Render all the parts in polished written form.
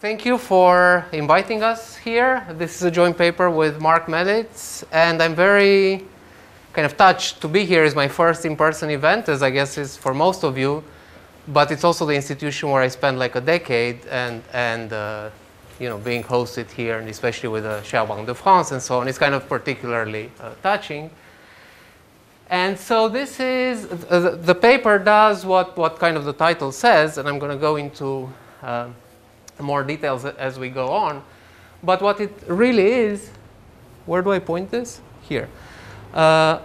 thank you for inviting us here. This is a joint paper with Mark Melitz, and I'm very kind of touched to be here. It's my first in-person event, as I guess is for most of you, but it's also the institution where I spent like a decade, and you know, being hosted here, and especially with the Banque de France and so on, it's kind of particularly touching. And so this is, the paper does what kind of the title says, and I'm going to go into more details as we go on. But what it really is, where do I point this? Here. That's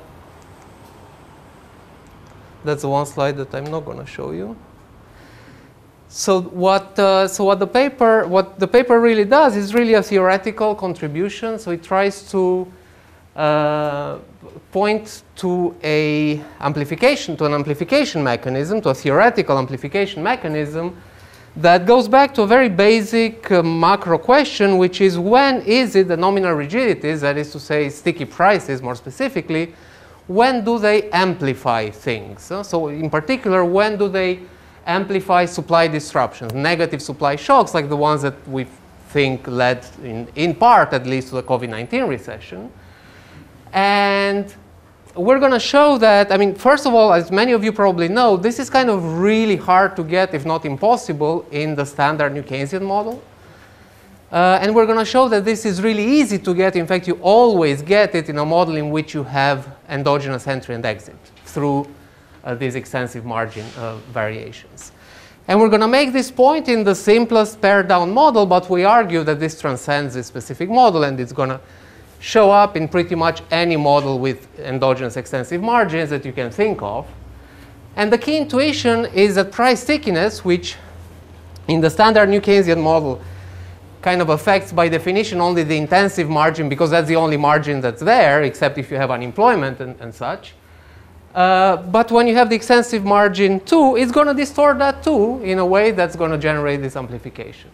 the one slide that I'm not going to show you. So what the paper really does is really a theoretical contribution. So it tries to point to an amplification mechanism, to a theoretical amplification mechanism that goes back to a very basic macro question, which is when is it the nominal rigidities, that is to say sticky prices more specifically, when do they amplify things? So in particular, when do they amplify supply disruptions, negative supply shocks like the ones that we think led, in part at least, to the COVID-19 recession. And we're going to show that, I mean, first of all, as many of you probably know, this is kind of really hard to get, if not impossible, in the standard New Keynesian model. And we're going to show that this is really easy to get. In fact, you always get it in a model in which you have endogenous entry and exit through these extensive margin variations. And we're going to make this point in the simplest pared-down model, but we argue that this transcends this specific model, and it's going to show up in pretty much any model with endogenous extensive margins that you can think of. And the key intuition is that price stickiness, which in the standard New Keynesian model kind of affects by definition only the intensive margin, because that's the only margin that's there, except if you have unemployment and such. But when you have the extensive margin too, it's going to distort that too in a way that's going to generate this amplification.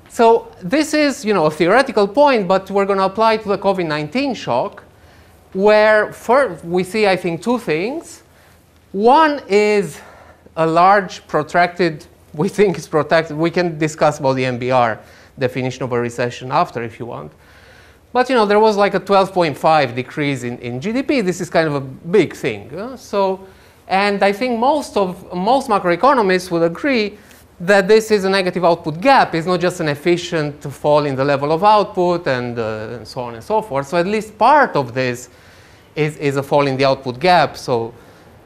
So this is, you know, a theoretical point, but we're going to apply it to the COVID-19 shock, where first we see, I think, two things. One is a large protracted, we think is protracted. We can discuss about the MBR definition of a recession after if you want. But, you know, there was like a 12.5 decrease in GDP. This is kind of a big thing. And I think most macroeconomists would agree that this is a negative output gap. It's not just an efficient fall in the level of output and so on and so forth. So at least part of this is a fall in the output gap. So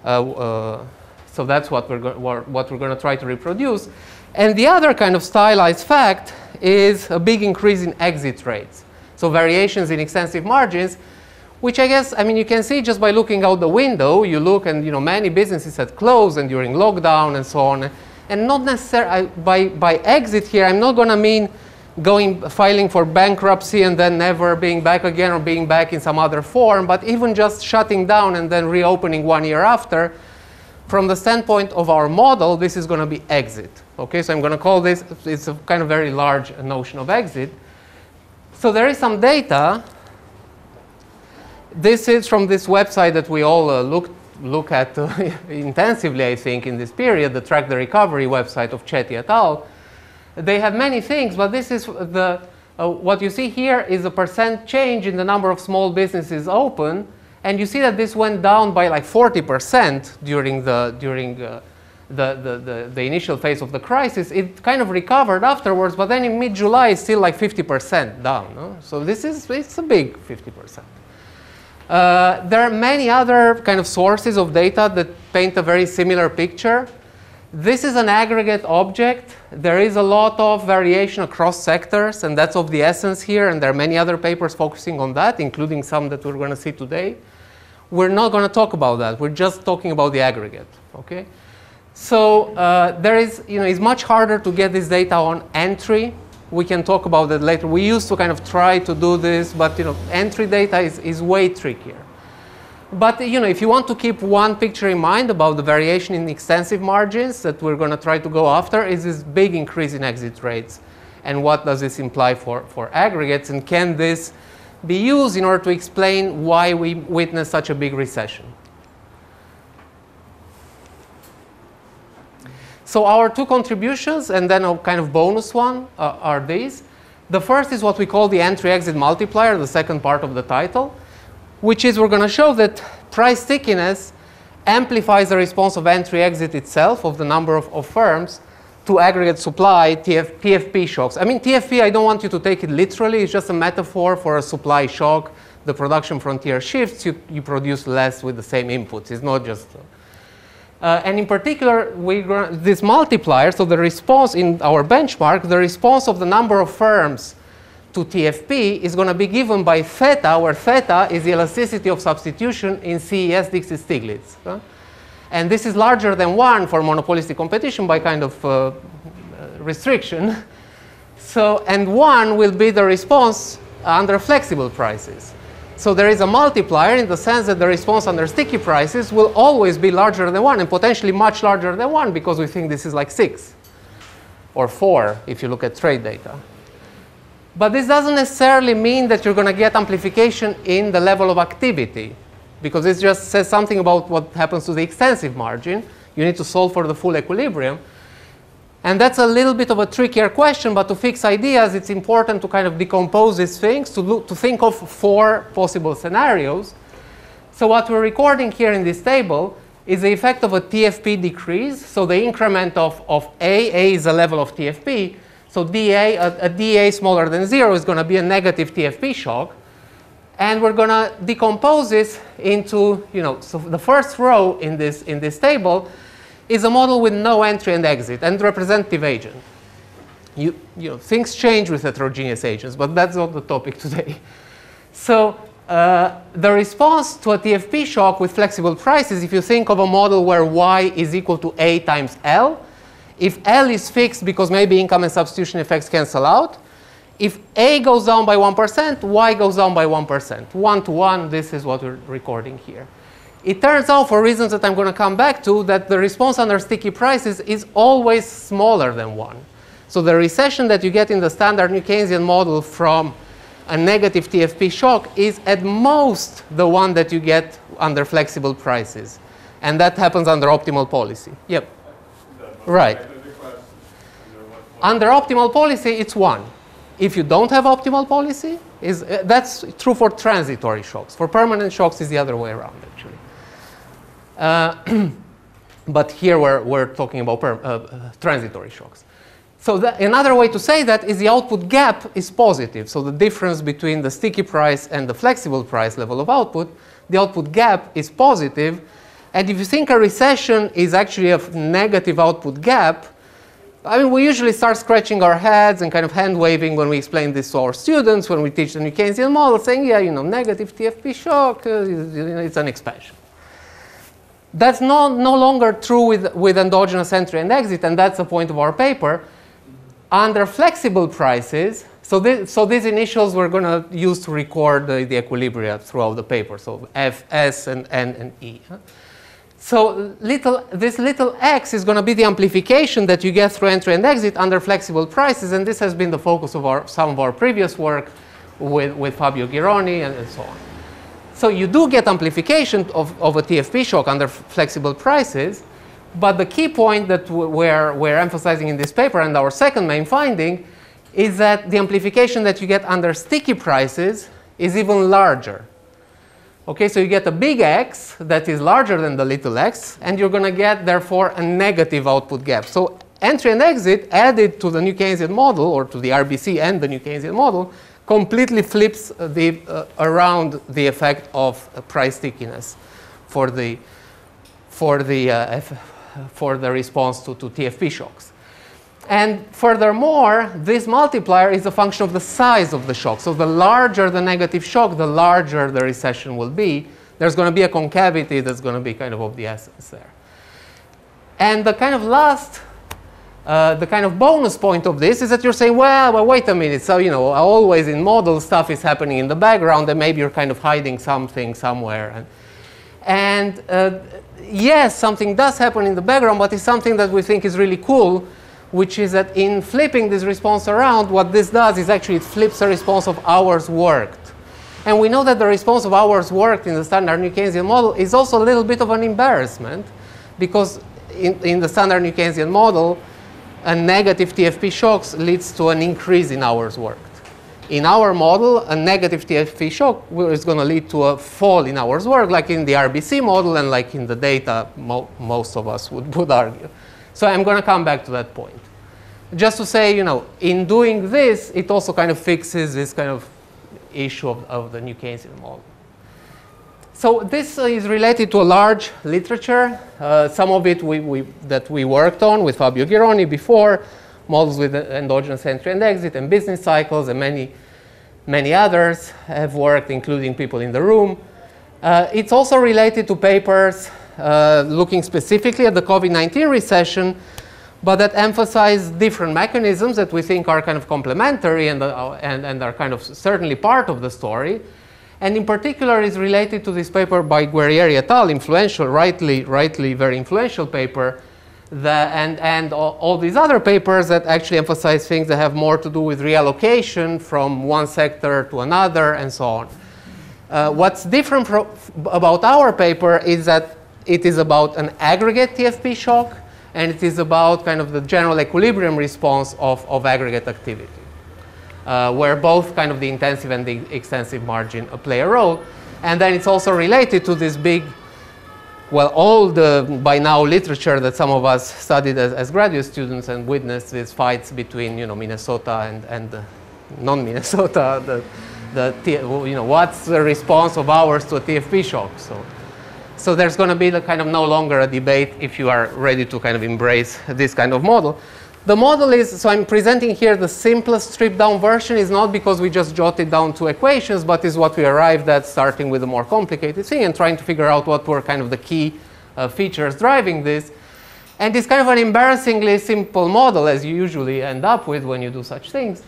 that's what we're going to try to reproduce. And the other kind of stylized fact is a big increase in exit rates. So variations in extensive margins, which I guess, I mean, you can see just by looking out the window. You look and, you know, many businesses had closed and during lockdown and so on. And not necessarily, by exit here, I'm not going to mean filing for bankruptcy and then never being back again or being back in some other form, but even just shutting down and then reopening 1 year after. From the standpoint of our model, this is going to be exit. Okay, so I'm going to call this, it's a kind of very large notion of exit. So there is some data. This is from this website that we all look at intensively, I think, in this period, the Track the Recovery website of Chetty et al. They have many things, but this is what you see here is a % change in the number of small businesses open, and you see that this went down by like 40% during the initial phase of the crisis. It kind of recovered afterwards, but then in mid-July it's still like 50% down. No? So it's a big 50%. There are many other kind of sources of data that paint a very similar picture. This is an aggregate object. There is a lot of variation across sectors, and that's of the essence here. And there are many other papers focusing on that, including some that we're going to see today. We're not going to talk about that. We're just talking about the aggregate. Okay? So there is, you know, it's much harder to get this data on entry. We can talk about that later. We used to kind of try to do this, but, you know, entry data is way trickier. But, you know, if you want to keep one picture in mind about the variation in extensive margins that we're going to try to go after, is this big increase in exit rates. And what does this imply for aggregates? And can this be used in order to explain why we witness such a big recession? So our two contributions, and then a kind of bonus one, are these. The first is what we call the entry-exit multiplier, the second part of the title, which is we're going to show that price stickiness amplifies the response of entry-exit itself, of the number of firms, to aggregate supply, TFP shocks. I mean, TFP, I don't want you to take it literally. It's just a metaphor for a supply shock. The production frontier shifts, you produce less with the same inputs. It's not just... and in particular, this multiplier, so the response in our benchmark, the response of the number of firms to TFP is going to be given by theta, where theta is the elasticity of substitution in CES Dixit-Stiglitz. And this is larger than 1 for monopolistic competition by kind of restriction. So, and 1 will be the response under flexible prices. So there is a multiplier in the sense that the response under sticky prices will always be larger than 1 and potentially much larger than 1 because we think this is like 6 or 4 if you look at trade data. But this doesn't necessarily mean that you're going to get amplification in the level of activity, because it just says something about what happens to the extensive margin. You need to solve for the full equilibrium. And that's a little bit of a trickier question, but to fix ideas, it's important to kind of decompose these things, to think of 4 possible scenarios. So what we're recording here in this table is the effect of a TFP decrease. So the increment of A is a level of TFP. So DA, a DA smaller than 0 is going to be a negative TFP shock. And we're going to decompose this into, so the first row in this table is a model with no entry and exit and representative agent. Things change with heterogeneous agents, but that's not the topic today. So the response to a TFP shock with flexible prices, if you think of a model where Y is equal to A times L, if L is fixed because maybe income and substitution effects cancel out, if A goes down by 1%, Y goes down by 1%. 1 to 1, this is what we're recording here. It turns out, for reasons that I'm going to come back to, that the response under sticky prices is always smaller than 1. So the recession that you get in the standard New Keynesian model from a negative TFP shock is at most the one that you get under flexible prices. And that happens under optimal policy. Yep. Right. Under optimal policy, it's 1. If you don't have optimal policy, that's true for transitory shocks. For permanent shocks, it's the other way around, actually. But here we're talking about transitory shocks. So another way to say that is the output gap is positive. So the difference between the sticky price and the flexible price level of output, the output gap is positive. And if you think a recession is actually a negative output gap, I mean, we usually start scratching our heads and kind of hand-waving when we explain this to our students, when we teach the New Keynesian model, saying, yeah, negative TFP shock, it's an expansion. That's no longer true with endogenous entry and exit, and that's the point of our paper. Under flexible prices, so these initials we're going to use to record the equilibria throughout the paper, so F, S, and N, and E. So this little x is going to be the amplification that you get through entry and exit under flexible prices, and this has been the focus of some of our previous work with Fabio Gironi and so on. So you do get amplification of a TFP shock under flexible prices, but the key point that we're emphasizing in this paper, and our second main finding, is that the amplification that you get under sticky prices is even larger. Okay, so you get a big X that is larger than the little x, and you're going to get, therefore, a negative output gap. So entry and exit added to the New Keynesian model, or to the RBC and the New Keynesian model, completely flips around the effect of price stickiness for the response to TFP shocks. And furthermore, this multiplier is a function of the size of the shock. So the larger the negative shock, the larger the recession will be. There's going to be a concavity that's going to be kind of the essence there. And the kind of last, the kind of bonus point of this is that you're saying, well, wait a minute. So, always in model stuff is happening in the background, and maybe you're kind of hiding something somewhere. And yes, something does happen in the background, but it's something that we think is really cool, which is that in flipping this response around, what this does is actually it flips the response of hours worked. And we know that the response of hours worked in the standard New Keynesian model is also a little bit of an embarrassment, because in the standard New Keynesian model, a negative TFP shocks leads to an increase in hours worked. In our model, a negative TFP shock is going to lead to a fall in hours worked, like in the RBC model and like in the data most of us would argue. So I'm going to come back to that point. Just to say, you know, in doing this, it also kind of fixes this kind of issue of the New Keynesian model. So this is related to a large literature. Some of it that we worked on with Fabio Ghironi before, models with endogenous entry and exit and business cycles, and many others have worked, including people in the room. It's also related to papers looking specifically at the COVID-19 recession, but that emphasize different mechanisms that we think are kind of complementary and are kind of certainly part of the story. And in particular is related to this paper by Guerrieri et al., influential, rightly very influential paper, and all these other papers that actually emphasize things that have more to do with reallocation from one sector to another and so on. What's different about our paper is that it is about an aggregate TFP shock, and it is about kind of the general equilibrium response of aggregate activity, where both kind of the intensive and the extensive margin play a role. And then it's also related to this big, well, all the by now literature that some of us studied as graduate students and witnessed these fights between, you know, Minnesota and non-Minnesota, you know, what's the response of ours to a TFP shock? So there's going to be the kind of no longer a debate if you are ready to kind of embrace this kind of model. The model is, so I'm presenting here the simplest stripped down version, is not because we just jotted down two equations, but is what we arrived at starting with a more complicated thing and trying to figure out what were kind of the key features driving this. And it's kind of an embarrassingly simple model, as you usually end up with when you do such things,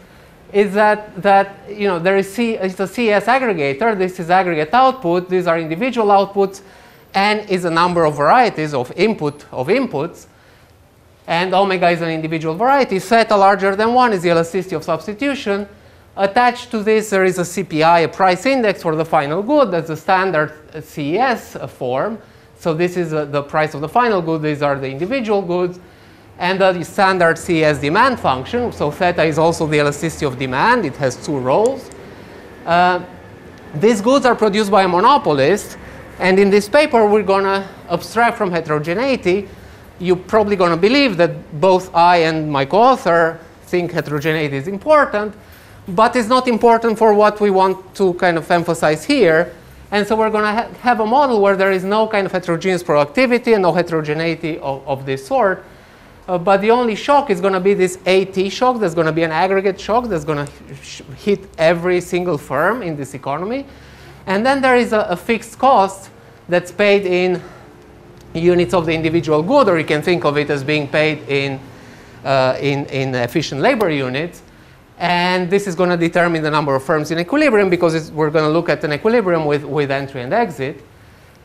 is that you know, there is it's a CS aggregator. This is aggregate output. These are individual outputs. N is a number of varieties of inputs. And omega is an individual variety. Theta larger than 1 is the elasticity of substitution. Attached to this, there is a CPI, a price index for the final good. That's the standard CES form. So this is the price of the final good. These are the individual goods. And the standard CES demand function. So theta is also the elasticity of demand. It has two roles. These goods are produced by a monopolist. And in this paper, we're going to abstract from heterogeneity. You're probably going to believe that both I and my co-author think heterogeneity is important, but it's not important for what we want to kind of emphasize here. And so we're going to have a model where there is no kind of heterogeneous productivity and no heterogeneity of this sort. But the only shock is going to be this AT shock. There's going to be an aggregate shock that's going to hit every single firm in this economy. And then there is a fixed cost that's paid in units of the individual good, or you can think of it as being paid in efficient labor units. And this is going to determine the number of firms in equilibrium, because we're going to look at an equilibrium with entry and exit.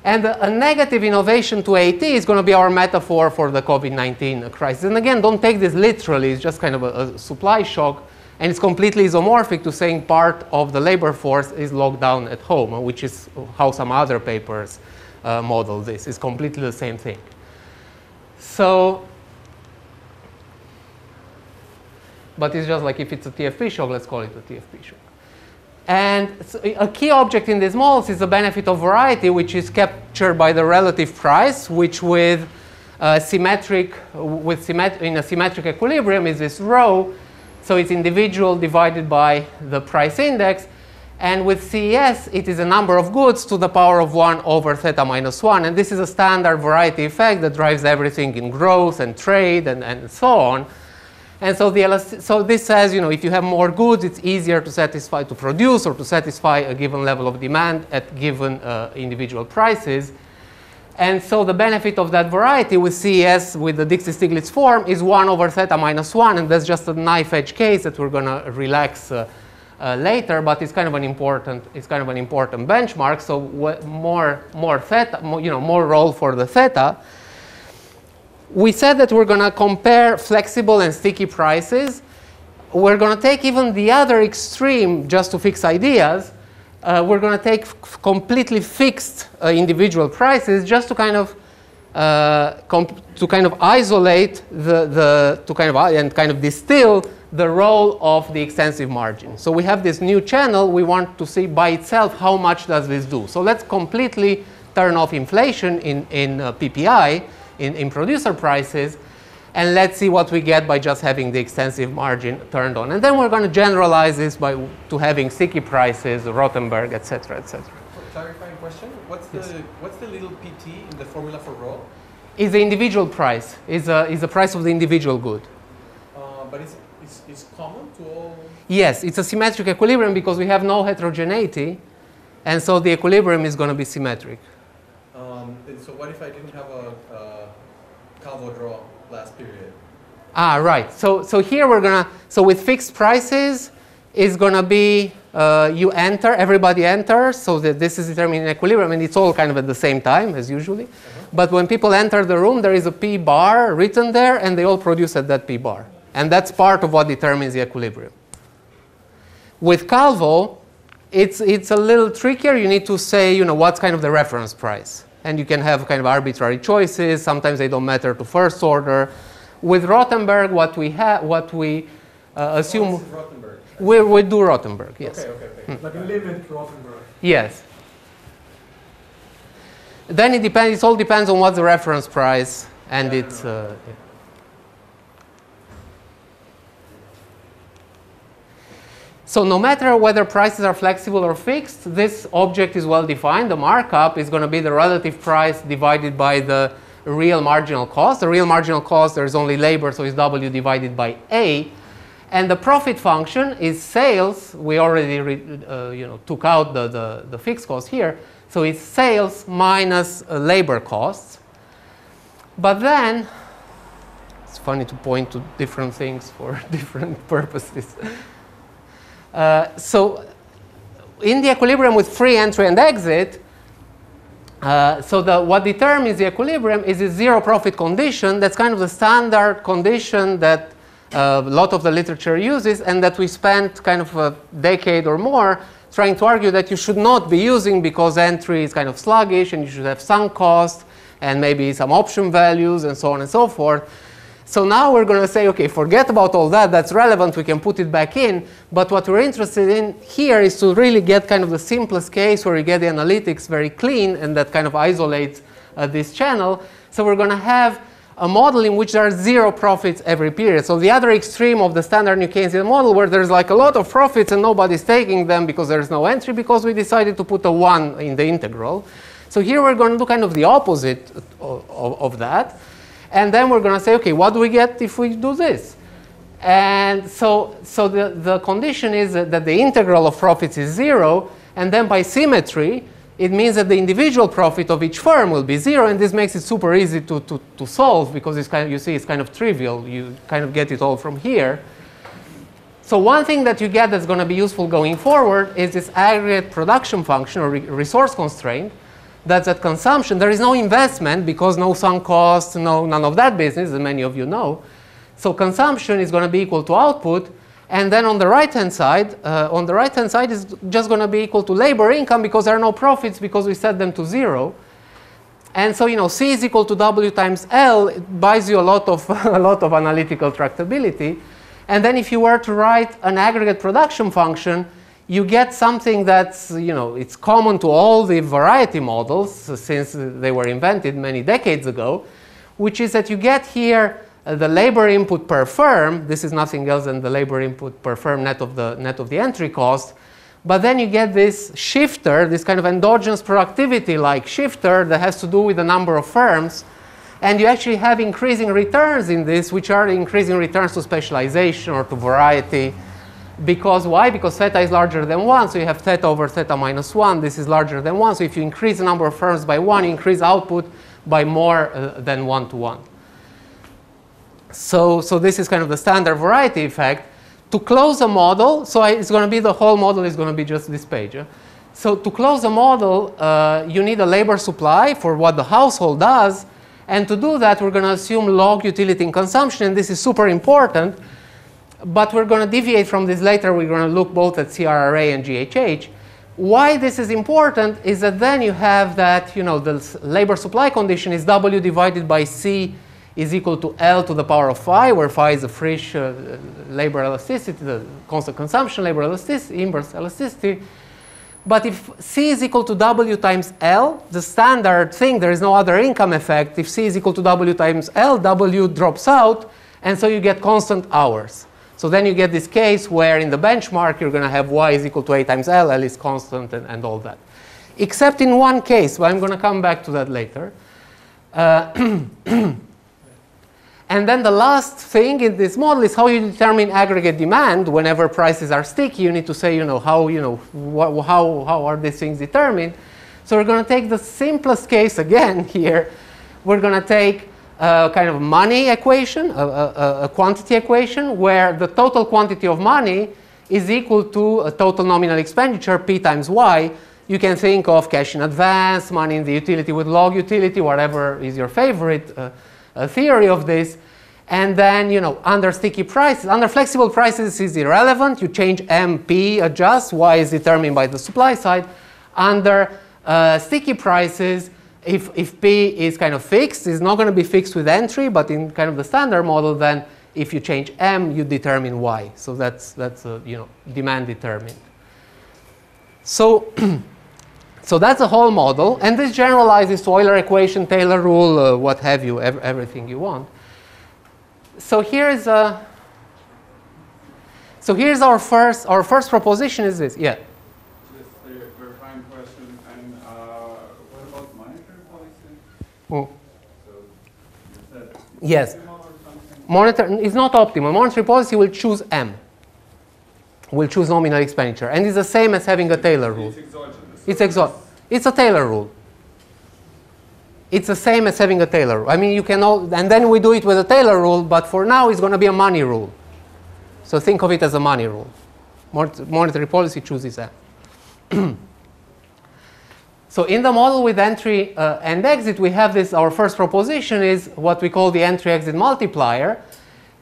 And a negative innovation to AT is going to be our metaphor for the COVID-19 crisis. And again, don't take this literally. It's just kind of a supply shock. And it's completely isomorphic to saying part of the labor force is locked down at home, which is how some other papers model this. It's completely the same thing. So, but it's just like if it's a TFP shock, let's call it a TFP shock. And so a key object in these models is the benefit of variety, which is captured by the relative price, which in a symmetric equilibrium is this rho. So it's individual divided by the price index. And with CES, it is a number of goods to the power of 1 over theta minus 1. And this is a standard variety effect that drives everything in growth and trade and so on. And so this says, you know, if you have more goods, it's easier to produce or to satisfy a given level of demand at given individual prices. And so the benefit of that variety with CES, with the Dixie-Stiglitz form, is 1 over theta minus 1. And that's just a knife edge case that we're going to relax later. But it's kind of an important benchmark. So more theta, more role for the theta. We said that we're going to compare flexible and sticky prices. We're going to take even the other extreme just to fix ideas. We're going to take completely fixed individual prices just to kind of to kind of isolate and kind of distill the role of the extensive margin. So we have this new channel. We want to see by itself how much does this do. So let's completely turn off inflation in PPI, in producer prices, and let's see what we get by just having the extensive margin turned on. And then we're going to generalize this to having sticky prices, Rothenberg, et cetera, et cetera. Clarifying question, what's the little pt in the formula for rho? Is the individual price, is the price of the individual good. But it's common to all? Yes, it's a symmetric equilibrium because we have no heterogeneity, and so the equilibrium is going to be symmetric. And so what if I didn't have a Calvo draw last period? Ah, right. So here we're going to, so with fixed prices, is going to be, you enter, everybody enters, so that this is determined in equilibrium, and it's all kind of at the same time, as usually. But when people enter the room, there is a P bar written there, and they all produce at that P bar. And that's part of what determines the equilibrium. With Calvo, it's a little trickier. You need to say, what's kind of the reference price. And you can have kind of arbitrary choices. Sometimes they don't matter to first order. With Rothenberg, what we assume... This is Rothenberg. We do Rothenberg, yes. Okay. Like a limit Rothenberg. Yes. Then it all depends on what's the reference price, and it's... So no matter whether prices are flexible or fixed, this object is well defined. The markup is going to be the relative price divided by the real marginal cost. The real marginal cost, there's only labor, so it's W divided by A. And the profit function is sales. We already took out the fixed cost here. So it's sales minus labor costs. But then, it's funny to point to different things for different purposes. So in the equilibrium with free entry and exit, what determines the equilibrium is a zero profit condition. That's kind of the standard condition that a lot of the literature uses, and that we spent kind of a decade or more trying to argue that you should not be using because entry is kind of sluggish and you should have sunk cost and maybe some option values and so on and so forth. So now we're going to say, okay, forget about all that. That's relevant. We can put it back in. But what we're interested in here is to really get kind of the simplest case where you get the analytics very clean and that kind of isolates this channel. So we're going to have a model in which there are zero profits every period. So the other extreme of the standard New Keynesian model where there's like a lot of profits and nobody's taking them because there's no entry because we decided to put a 1 in the integral. So here we're going to do kind of the opposite of that. And then we're going to say, okay, what do we get if we do this? And so the condition is that the integral of profits is 0. And then by symmetry, it means that the individual profit of each firm will be 0. And this makes it super easy to solve because it's kind of, you see, it's kind of trivial. You kind of get it all from here. So one thing that you get that's going to be useful going forward is this aggregate production function or resource constraint. That's at consumption. There is no investment because no sunk costs, none of that business, as many of you know. So consumption is going to be equal to output. And then on the right-hand side, is just going to be equal to labor income because there are no profits because we set them to 0. And so, C is equal to W times L. It buys you a lot of analytical tractability. And then if you were to write an aggregate production function, you get something that's, it's common to all the variety models since they were invented many decades ago, which is that you get here the labor input per firm. This is nothing else than the labor input per firm net of the entry cost. But then you get this shifter, this kind of endogenous productivity-like shifter that has to do with the number of firms. And you actually have increasing returns in this, which are increasing returns to specialization or to variety. Because why? Because theta is larger than 1, so you have theta over theta minus 1. This is larger than 1, so if you increase the number of firms by 1, you increase output by more than 1 to 1. So this is kind of the standard variety effect. To close a model, so it's going to be the whole model is going to be just this page. So to close a model, you need a labor supply for what the household does. And to do that, we're going to assume log utility in consumption, and this is super important. But we're going to deviate from this later. We're going to look both at CRRA and GHH. Why this is important is that then you have that, you know, the labor supply condition is W divided by C is equal to L to the power of phi, where phi is the Frisch labor elasticity, the constant consumption labor elasticity, inverse elasticity. But if C is equal to W times L, the standard thing, there is no other income effect. If C is equal to W times L, W drops out, and so you get constant hours. So then you get this case where in the benchmark you're going to have Y is equal to A times L, L is constant, and all that. Except in one case, but I'm going to come back to that later. And then the last thing in this model is how you determine aggregate demand. Whenever prices are sticky, you need to say, how are these things determined? So we're going to take the simplest case again here. We're going to take a kind of money equation, a quantity equation, where the total quantity of money is equal to a total nominal expenditure, P times Y. You can think of cash in advance, money in the utility with log utility, whatever is your favorite theory of this. And then, under sticky prices, under flexible prices is irrelevant. You change M, P, adjust. Y is determined by the supply side. Under sticky prices, if P is kind of fixed, it's not going to be fixed with entry, but in kind of the standard model, then if you change M, you determine Y. So that's demand determined. So, so that's the whole model, and this generalizes to Euler equation, Taylor rule, what have you, everything you want. So here's our first proposition is this. Yeah. Just a clarifying question. And what about monetary policy? Mm. So you said Yes. optimal or something? It's not optimal. Monetary policy will choose M. Will choose nominal expenditure, and it's the same as having a Taylor rule. It's exogenous. It's a Taylor rule. It's the same as having a Taylor rule. I mean, you can all, and then we do it with a Taylor rule, but for now it's going to be a money rule. So think of it as a money rule. Monetary policy chooses M. So in the model with entry and exit, we have this, our first proposition is what we call the entry-exit multiplier.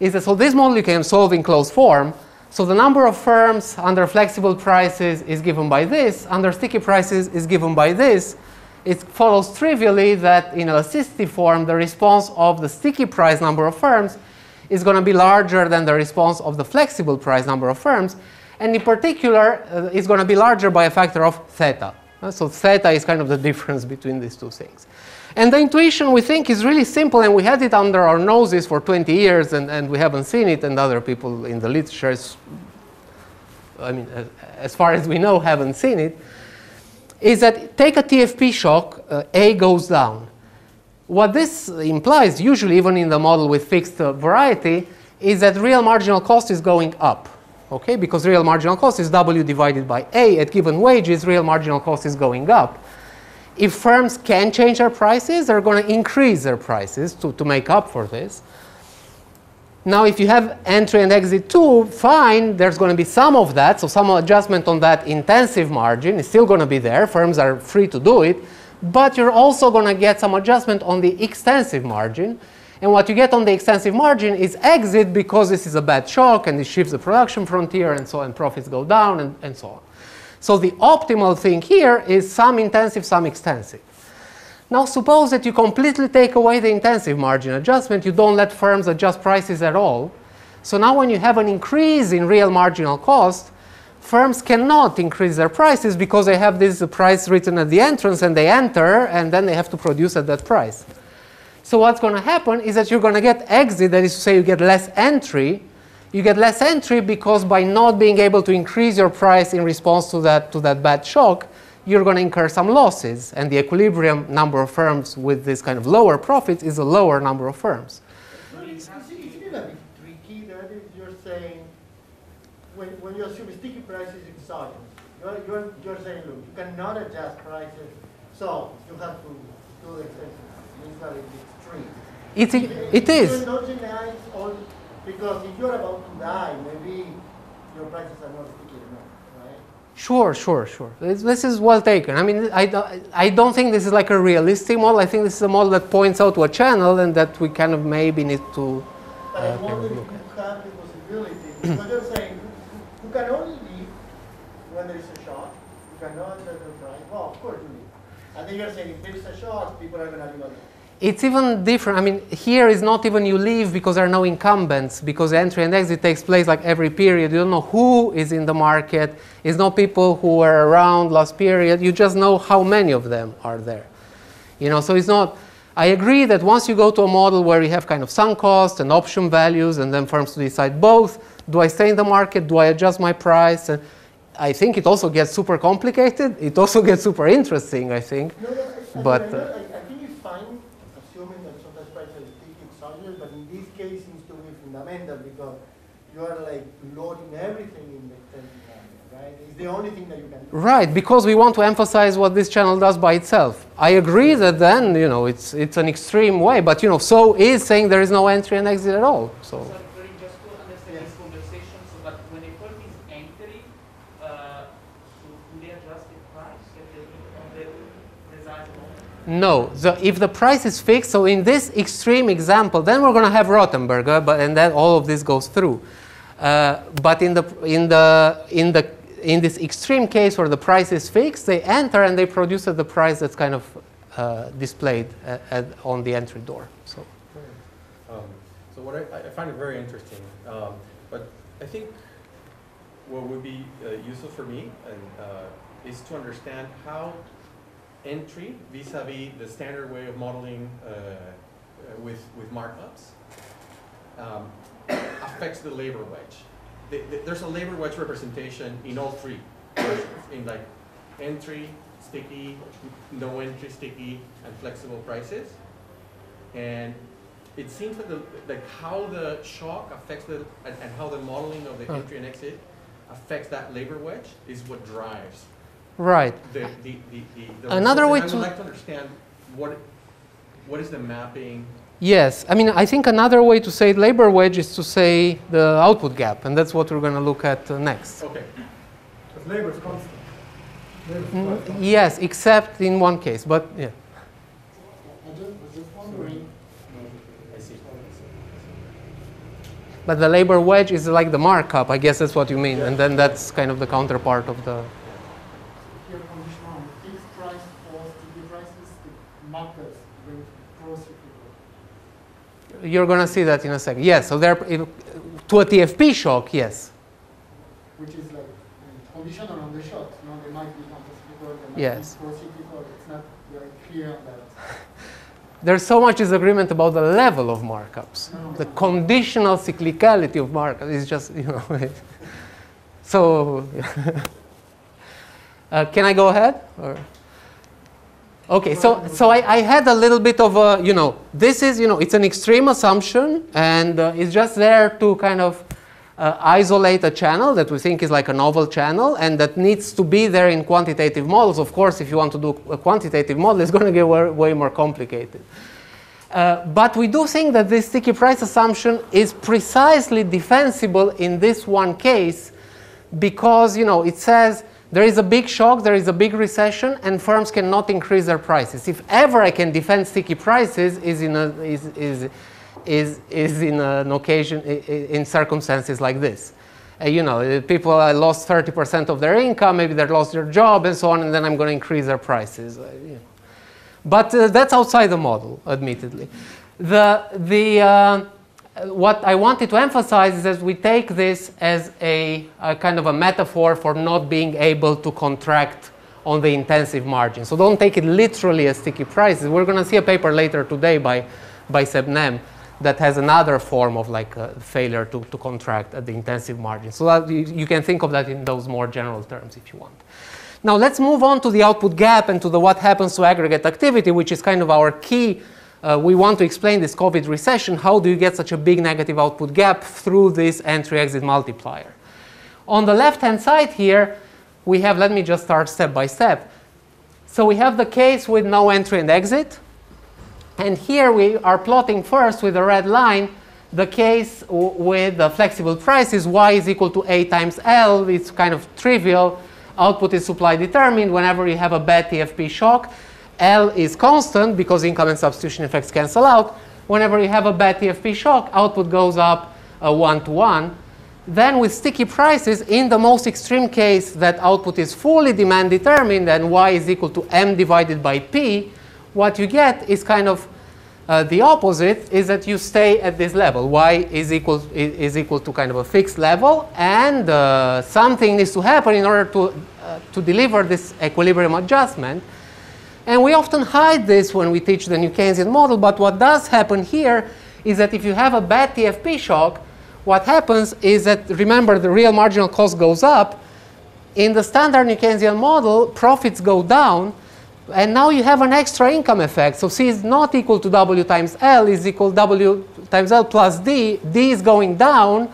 Is that, so this model you can solve in closed form. So the number of firms under flexible prices is given by this. Under sticky prices is given by this. It follows trivially that in elasticity form, the response of the sticky price number of firms is going to be larger than the response of the flexible price number of firms. And in particular, it's going to be larger by a factor of theta. So theta is kind of the difference between these two things. And the intuition, we think, is really simple, and we had it under our noses for 20 years, and we haven't seen it, and other people in the literature, I mean, as far as we know, haven't seen it, is that take a TFP shock, A goes down. What this implies, usually even in the model with fixed variety, is that real marginal cost is going up. Okay, because real marginal cost is W divided by A. At given wages, real marginal cost is going up. If firms can change their prices, they're going to increase their prices to make up for this. Now, if you have entry and exit too, fine, there's going to be some of that. So some adjustment on that intensive margin is still going to be there. Firms are free to do it. But you're also going to get some adjustment on the extensive margin. And what you get on the extensive margin is exit, because this is a bad shock and it shifts the production frontier, and so on, profits go down, and so on. So the optimal thing here is some intensive, some extensive. Now suppose that you completely take away the intensive margin adjustment, you don't let firms adjust prices at all. So now when you have an increase in real marginal cost, firms cannot increase their prices because they have this price written at the entrance, and they enter, and then they have to produce at that price. So what's going to happen is that you're going to get exit, that is to say you get less entry. You get less entry because by not being able to increase your price in response to that bad shock, you're going to incur some losses. And the equilibrium number of firms with this kind of lower profits is a lower number of firms. It's a bit tricky that if you're saying, when you assume sticky prices exogenous, you're saying, look, you cannot adjust prices, so you have to do the extension. It's not extreme. It is. You don't deny all, because if you're about to die, maybe your prices are not sticky enough, right? Sure. This is well taken. I mean, I don't think this is like a realistic model. I think this is a model that points out to a channel and that we kind of maybe need to But I wonder if you have the possibility, because you're saying you can only leave when there is a shock, you cannot adjust the price. Well, of course you need. And then you're saying if there's a shock, people are going to leave alone. It's even different. I mean, here is not even you leave because there are no incumbents, because entry and exit takes place like every period. You don't know who is in the market. It's not people who were around last period. You just know how many of them are there. You know, so it's not. I agree that once you go to a model where you have kind of sunk cost and option values, and then firms to decide both, do I stay in the market? Do I adjust my price? And I think it also gets super complicated. It also gets super interesting, I think. No, but I think it's fine, assuming that sometimes prices are sticky exogenous, but in this case it seems to be fundamental because you are like loading everything in the extension area, right? It's the only thing that you can do. Right, because we want to emphasize what this channel does by itself. I agree that then, you know, it's an extreme way, but you know, so is saying there is no entry and exit at all. So. Sorry, just to understand this conversation, so that when a firm is entering, do they adjust the price on the precise moment? No, if the price is fixed, so in this extreme example, then we're going to have Rothenberg, and then all of this goes through. But in this extreme case where the price is fixed, they enter and they produce at the price that's kind of displayed on the entry door. So what I find it very interesting, but I think what would be useful for me is to understand how entry vis-a-vis the standard way of modeling with markups affects the labor wedge. There's a labor wedge representation in all three versions, in like entry, sticky, no entry, sticky, and flexible prices. And it seems that how the shock affects and how the modeling of the entry and exit affects that labor wedge is what drives. Right. Another way I would like to understand what is the mapping. Yes, I mean, I think another way to say labor wedge is to say the output gap, and that's what we're going to look at next. Okay. Because labor is constant. Yes, except in one case, but yeah. I was just wondering. I see. But the labor wedge is like the markup, I guess that's what you mean, and then that's kind of the counterpart of the. Here, condition on fixed price or sticky prices, the markers bring pro-cyclical. You're going to see that in a second. Yes, so there, to a TFP shock, yes. Which is like conditional on the shot. You know, they might be countercyclical, they might Yes. be pro-cyclical. It's not very clear on that. There's so much disagreement about the level of markups. The conditional cyclicality of markups is just, you know. So, can I go ahead? Or? Okay, so I had a little bit of a, you know, this is, you know, it's an extreme assumption, and it's just there to kind of isolate a channel that we think is like a novel channel, and that needs to be there in quantitative models. Of course, if you want to do a quantitative model, it's going to get way more complicated. But we do think that this sticky price assumption is precisely defensible in this one case, because, you know, it says there is a big shock, there is a big recession, and firms cannot increase their prices. If ever I can defend sticky prices, is in an occasion, in circumstances like this. You know, people lost 30% of their income, maybe they lost their job, and so on, and then I'm going to increase their prices. You know. But that's outside the model, admittedly. What I wanted to emphasize is that we take this as a kind of a metaphor for not being able to contract on the intensive margin. So don't take it literally as sticky prices. We're going to see a paper later today by Sebnem that has another form of like a failure to contract at the intensive margin. So that you can think of that in those more general terms if you want. Now let's move on to the output gap and to the what happens to aggregate activity, which is kind of our key. We want to explain this COVID recession. How do you get such a big negative output gap through this entry-exit multiplier? On the left-hand side here, we have, let me just start step by step. So we have the case with no entry and exit. And here we are plotting first with a red line the case with the flexible prices. Y is equal to A times L. It's kind of trivial. Output is supply determined. Whenever you have a bad TFP shock, L is constant because income and substitution effects cancel out. Whenever you have a bad TFP shock, output goes up 1 to 1. then with sticky prices, in the most extreme case that output is fully demand determined and y is equal to m divided by p, what you get is kind of the opposite, is that you stay at this level. Y is equal to kind of a fixed level, and something needs to happen in order to deliver this equilibrium adjustment. And we often hide this when we teach the New Keynesian model, but what does happen here is that if you have a bad TFP shock, what happens is that, remember, the real marginal cost goes up. In the standard New Keynesian model, profits go down, and now you have an extra income effect. So C is not equal to W times L, is equal to W times L plus D. D is going down,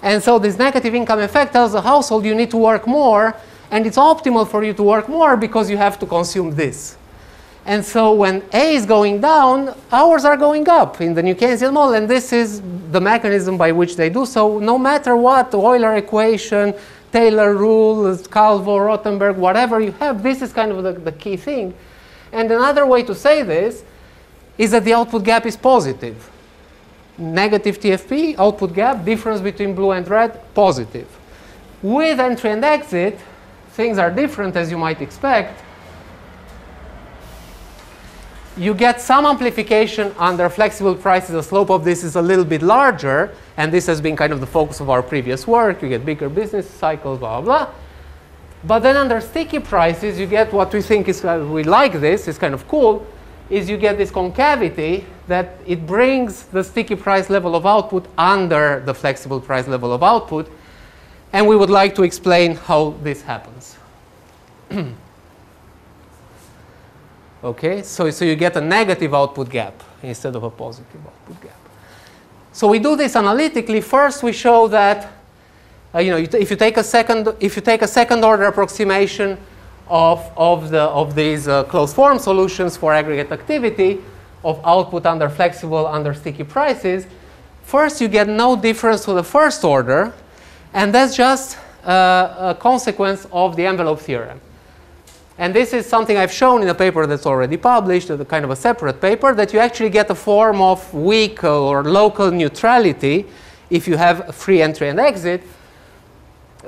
and so this negative income effect tells the household you need to work more, and it's optimal for you to work more because you have to consume this. And so when A is going down, hours are going up in the New Keynesian model, and this is the mechanism by which they do so. No matter what, the Euler equation, Taylor rule, Calvo, Rothenberg, whatever you have, this is kind of the key thing. And another way to say this is that the output gap is positive. Negative TFP, output gap, difference between blue and red, positive. With entry and exit, things are different, as you might expect. You get some amplification under flexible prices. The slope of this is a little bit larger, and this has been kind of the focus of our previous work. You get bigger business cycles, blah, blah, blah. But then under sticky prices, you get what we think is, we like this, it's kind of cool, is you get this concavity that it brings the sticky price level of output under the flexible price level of output. And we would like to explain how this happens. Okay, so you get a negative output gap instead of a positive output gap. So we do this analytically. First, we show that if you take a second order approximation of these closed form solutions for aggregate activity of output under flexible under sticky prices, first you get no difference to the first order, and that's just a consequence of the envelope theorem. And this is something I've shown in a paper that's already published, a kind of a separate paper, that you actually get a form of weak or local neutrality if you have free entry and exit.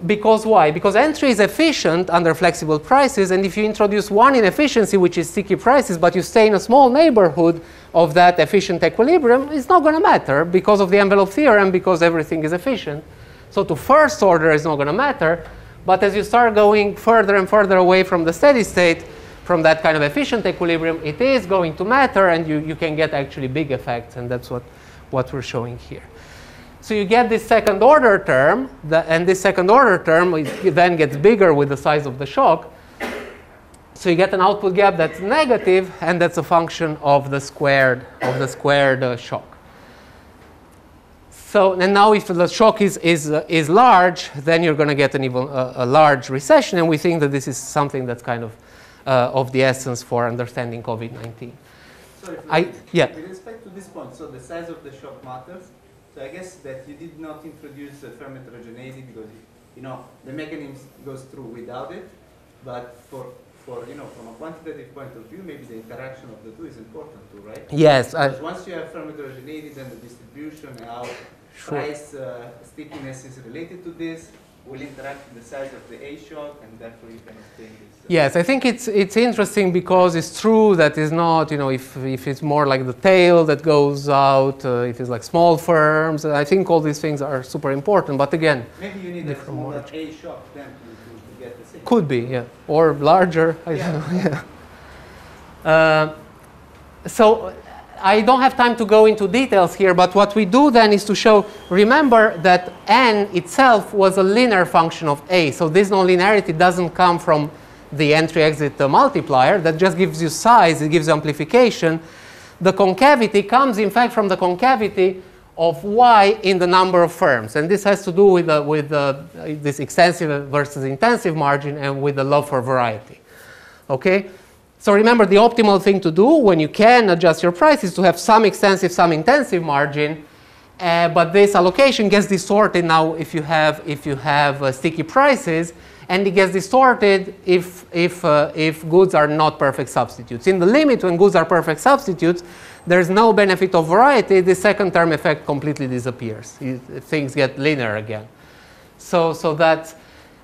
Because why? Because entry is efficient under flexible prices, and if you introduce one inefficiency, which is sticky prices, but you stay in a small neighborhood of that efficient equilibrium, it's not going to matter because of the envelope theorem, because everything is efficient. So to first order, it's not going to matter. But as you start going further and further away from the steady state, from that kind of efficient equilibrium, it is going to matter, and you can get actually big effects, and that's what we're showing here. So you get this second order term, and this second order term then gets bigger with the size of the shock. So you get an output gap that's negative, and that's a function of the squared shock. So, and now if the shock is large, then you're going to get a large recession, and we think that this is something that's kind of the essence for understanding COVID-19. Sorry, yeah. With respect to this point, so the size of the shock matters. So I guess that you did not introduce firm heterogeneity because the mechanism goes through without it, but from a quantitative point of view, maybe the interaction of the two is important too, right? Yes. Because once you have firm heterogeneity, then the distribution and how price stickiness is related to this will interact with the size of the A shock, and therefore you can obtain this. Yes, I think it's interesting because it's true that it's not, if it's more like the tail that goes out, if it's like small firms, I think all these things are super important. But again, maybe you need a smaller A shock then to get the same. Could be, yeah, or larger. I don't know. Yeah. So I don't have time to go into details here, but what we do then is to show, remember that n itself was a linear function of A. So this nonlinearity doesn't come from the entry-exit multiplier. That just gives you size, it gives you amplification. The concavity comes, in fact, from the concavity of y in the number of firms. And this has to do with this extensive versus intensive margin and with the love for variety. Okay? So remember, the optimal thing to do when you can adjust your price is to have some extensive, some intensive margin. But this allocation gets distorted now if you have sticky prices, and it gets distorted if goods are not perfect substitutes. In the limit, when goods are perfect substitutes, there's no benefit of variety. The second term effect completely disappears. Things get linear again. So that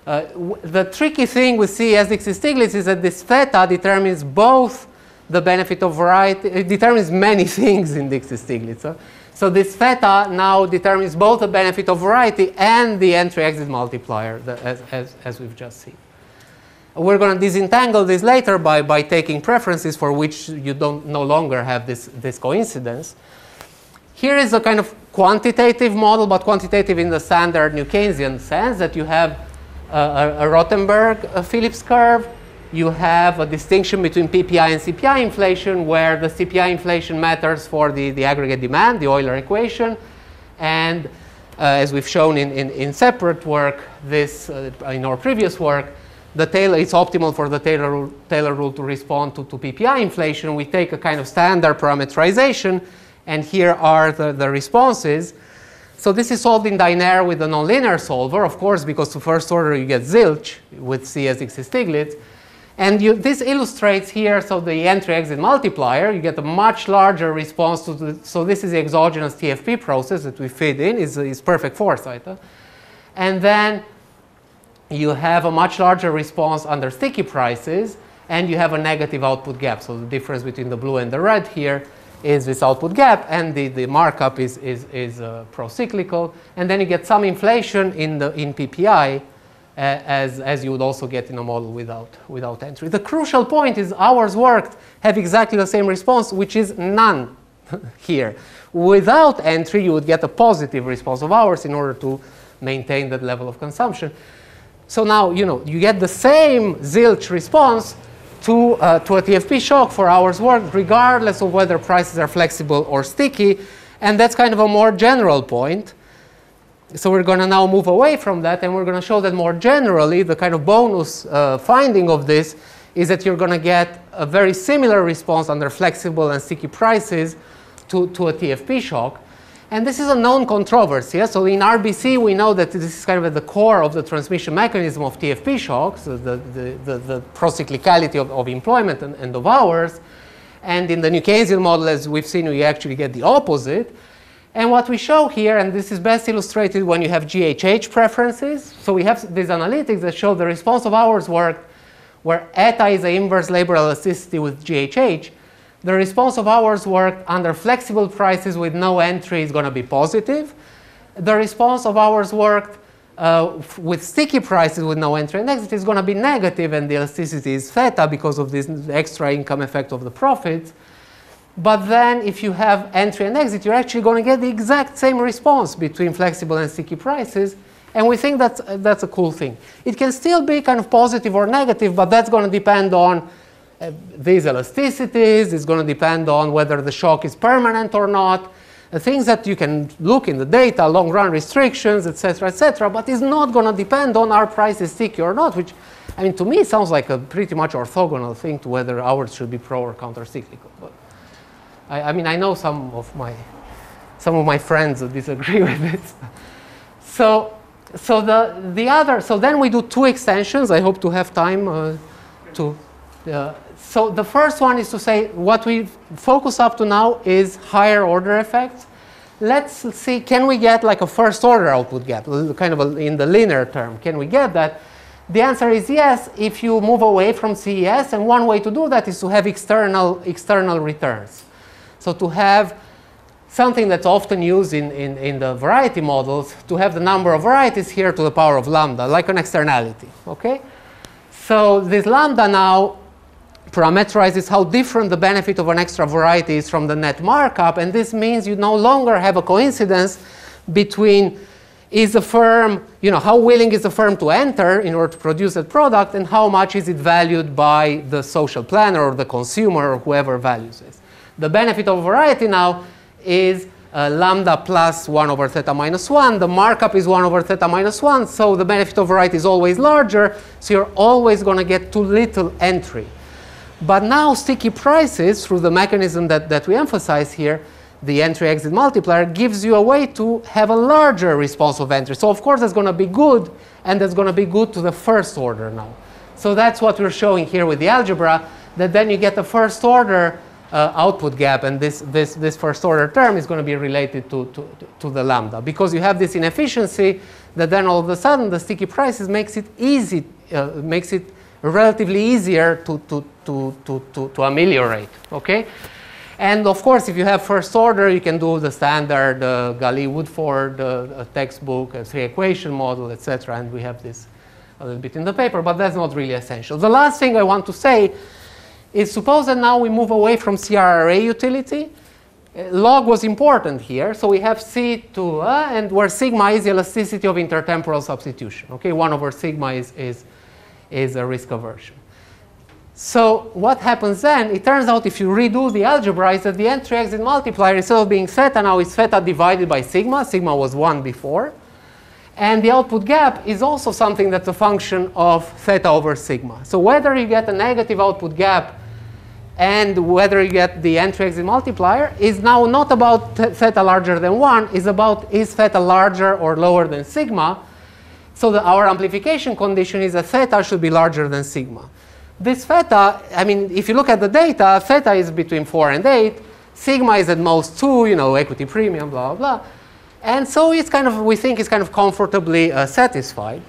the tricky thing with Stiglitz is that this theta determines both the benefit of variety. It determines many things in Stiglitz. So this theta now determines both the benefit of variety and the entry-exit multiplier, as we've just seen. We're going to disentangle this later by taking preferences for which you no longer have this coincidence. Here is a kind of quantitative model, but quantitative in the standard New Keynesian sense, that you have a Rothenberg-Phillips curve. You have a distinction between PPI and CPI inflation, where the CPI inflation matters for the aggregate demand, the Euler equation. And as we've shown in separate work, in our previous work, it's optimal for the Taylor rule to respond to PPI inflation. We take a kind of standard parameterization, and here are the responses. So this is solved in Diner with a nonlinear solver, of course, because to first order you get zilch with C as Stiglitz. And this illustrates here, so the entry-exit multiplier, you get a much larger response to so this is the exogenous TFP process that we feed in, is perfect foresight. And then you have a much larger response under sticky prices, and you have a negative output gap. So the difference between the blue and the red here is this output gap, and the markup is pro-cyclical. And then you get some inflation in PPI, as you would also get in a model without entry. The crucial point is hours worked have exactly the same response, which is none here. Without entry, you would get a positive response of hours in order to maintain that level of consumption. So now, you get the same zilch response to a TFP shock for hours worked, regardless of whether prices are flexible or sticky. And that's kind of a more general point. So we're going to now move away from that, and we're going to show that more generally, the kind of bonus finding of this is that you're going to get a very similar response under flexible and sticky prices to a TFP shock. And this is a known controversy. Yeah? So in RBC, we know that this is kind of at the core of the transmission mechanism of TFP shocks, the procyclicality of employment and of hours. And in the New Keynesian model, as we've seen, we actually get the opposite. And what we show here, and this is best illustrated when you have GHH preferences. So we have these analytics that show the response of hours worked, where eta is the inverse labor elasticity with GHH. The response of hours worked under flexible prices with no entry is going to be positive. The response of hours worked with sticky prices with no entry and exit is going to be negative, and the elasticity is theta because of this extra income effect of the profits. But then if you have entry and exit, you're actually going to get the exact same response between flexible and sticky prices. And we think that's a cool thing. It can still be kind of positive or negative, but that's going to depend on these elasticities. It's going to depend on whether the shock is permanent or not. Things that you can look in the data, long-run restrictions, etc., but it's not going to depend on our price is sticky or not, which, I mean, to me sounds like a pretty much orthogonal thing to whether ours should be pro or counter-cyclical. But I mean, I know some of my friends disagree with it. So then we do two extensions. I hope to have time so the first one is to say what we focus up to now is higher order effects. Let's see, can we get like a first order output gap, kind of in the linear term? Can we get that? The answer is yes, if you move away from CES, and one way to do that is to have external returns. So to have something that's often used in the variety models, to have the number of varieties here to the power of lambda, like an externality, okay? So this lambda now parameterizes how different the benefit of an extra variety is from the net markup, and this means you no longer have a coincidence between is the firm, how willing is the firm to enter in order to produce that product, and how much is it valued by the social planner or the consumer or whoever values it. The benefit of variety now is lambda plus 1 over theta minus 1. The markup is 1 over theta minus 1, so the benefit of variety is always larger, so you're always going to get too little entry. But now sticky prices, through the mechanism that we emphasize here, the entry-exit multiplier, gives you a way to have a larger response of entry. So of course that's going to be good, and that's going to be good to the first order now. So that's what we're showing here with the algebra, that then you get the first order output gap, and this first order term is going to be related to the lambda. Because you have this inefficiency, that then all of a sudden the sticky prices makes it easy, makes it relatively easier to ameliorate, okay? And of course, if you have first order, you can do the standard Galli-Woodford textbook, 3-equation model, etc. And we have this a little bit in the paper, but that's not really essential. The last thing I want to say is suppose that now we move away from CRRA utility. Log was important here, so we have C to and where sigma is the elasticity of intertemporal substitution. Okay, 1 over sigma is a risk aversion. So what happens then? It turns out if you redo the algebra is that the entry-exit multiplier, instead of being theta, now is theta divided by sigma. Sigma was 1 before. And the output gap is also something that's a function of theta over sigma. So whether you get a negative output gap and whether you get the entry-exit multiplier is now not about theta larger than 1, is about is theta larger or lower than sigma. So our amplification condition is that theta should be larger than sigma. This theta, I mean, if you look at the data, theta is between 4 and 8. Sigma is at most 2, you know, equity premium, blah, blah, blah. And so it's kind of, we think it's kind of comfortably satisfied.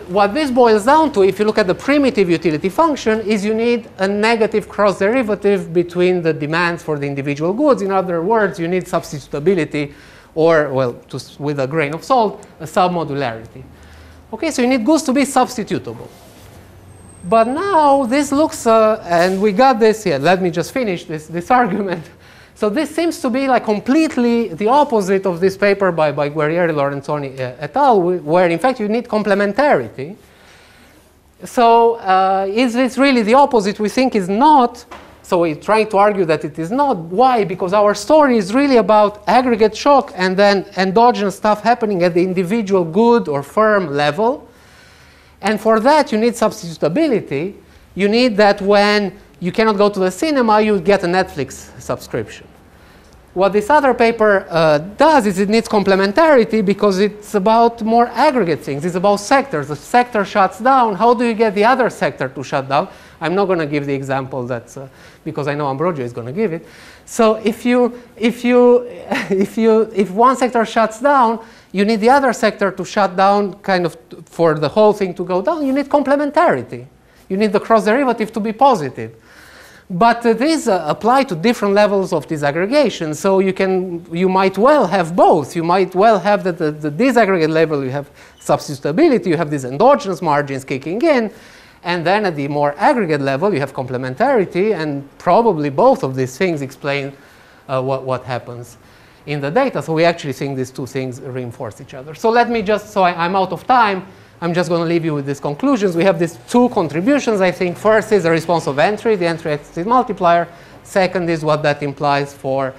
What this boils down to, if you look at the primitive utility function, is you need a negative cross derivative between the demands for the individual goods. In other words, you need substitutability or, well, with a grain of salt, a submodularity. Okay, so you need goods to be substitutable. But now this looks, and we got this here. Let me just finish this argument. So this seems to be like completely the opposite of this paper by Guerrieri, Lorenzoni et al., where in fact you need complementarity. So is this really the opposite? We think is not. So we're trying to argue that it is not. Why? Because our story is really about aggregate shock and then endogenous stuff happening at the individual good or firm level. And for that, you need substitutability. You need that when you cannot go to the cinema, you get a Netflix subscription. What this other paper does is it needs complementarity because it's about more aggregate things. It's about sectors. The sector shuts down. How do you get the other sector to shut down? I'm not going to give the example that's because I know Ambrogio is going to give it. So if one sector shuts down, you need the other sector to shut down, kind of for the whole thing to go down. You need complementarity. You need the cross derivative to be positive. But these apply to different levels of disaggregation. So you might well have both. You might well have that the disaggregate level, you have substitutability, you have these endogenous margins kicking in. And then at the more aggregate level, you have complementarity. And probably both of these things explain what happens in the data. So we actually think these two things reinforce each other. So let me just, so I'm out of time. I'm just going to leave you with these conclusions. We have these two contributions, I think. First is the response of entry, the entry-exit multiplier. Second is what that implies for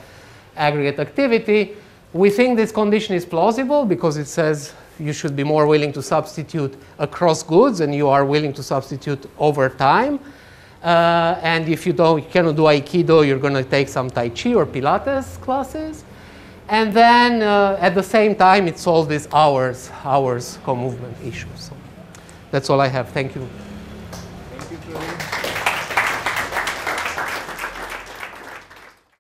aggregate activity. We think this condition is plausible because it says you should be more willing to substitute across goods, and you are willing to substitute over time. And if you cannot do Aikido, you're going to take some Tai Chi or Pilates classes. And then at the same time, it solves these hours co-movement issues. So that's all I have. Thank you. Thank you, Florin.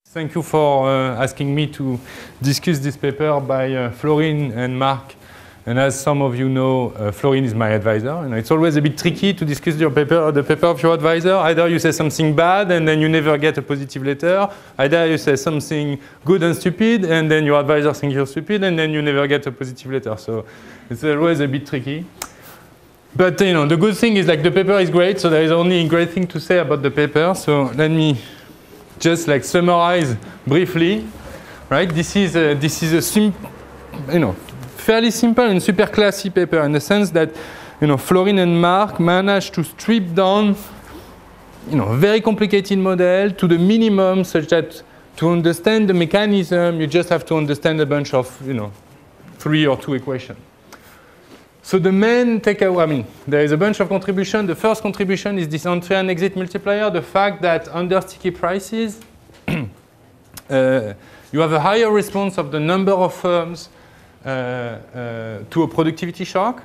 Thank you for asking me to discuss this paper by Florin and Marc. And as some of you know, Florin is my advisor. And it's always a bit tricky to discuss the paper of your advisor. Either you say something bad and then you never get a positive letter. Either you say something good and stupid and then your advisor thinks you're stupid and then you never get a positive letter. So it's always a bit tricky. But you know, the good thing is like the paper is great, so there is only a great thing to say about the paper. So let me just like summarize briefly. Right? This is a fairly simple and super classy paper in the sense that, Florin and Marc managed to strip down, very complicated model to the minimum, such that to understand the mechanism, you just have to understand a bunch of, 3 or 2 equations. So the main takeaway, there is a bunch of contributions. The first contribution is this entry and exit multiplier, the fact that under sticky prices, you have a higher response of the number of firms to a productivity shock,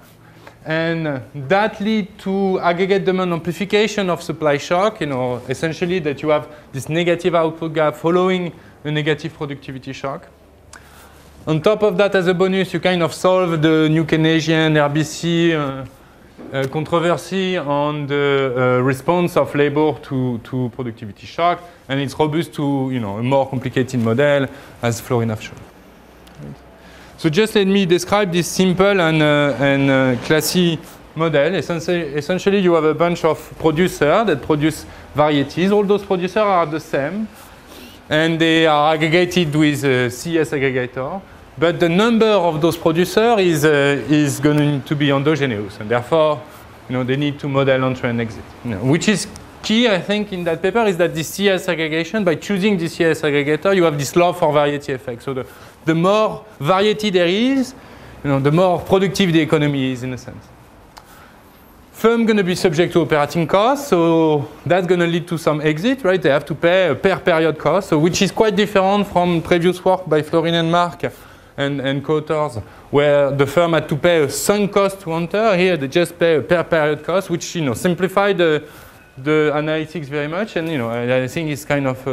and that leads to aggregate-demand amplification of supply shock. Essentially that you have this negative output gap following a negative productivity shock. On top of that, as a bonus, you kind of solve the New Keynesian RBC controversy on the response of labor to productivity shock, and it's robust to a more complicated model, as Florin has shown. So just let me describe this simple and classy model. Essentially, you have a bunch of producers that produce varieties. All those producers are the same, and they are aggregated with a CS aggregator. But the number of those producers is going to be endogenous, and therefore, they need to model entry and exit. Which is key, I think, in that paper is that this CS aggregation, by choosing the CS aggregator, you have this love for variety effect. So the more variety there is, the more productive the economy is, in a sense. Firm going to be subject to operating costs, so that's going to lead to some exit, right? They have to pay a per period cost, so which is quite different from previous work by Florin and Mark and co-authors, where the firm had to pay a sunk cost to enter. Here they just pay a per period cost, which simplify the analytics very much. And I think it's kind of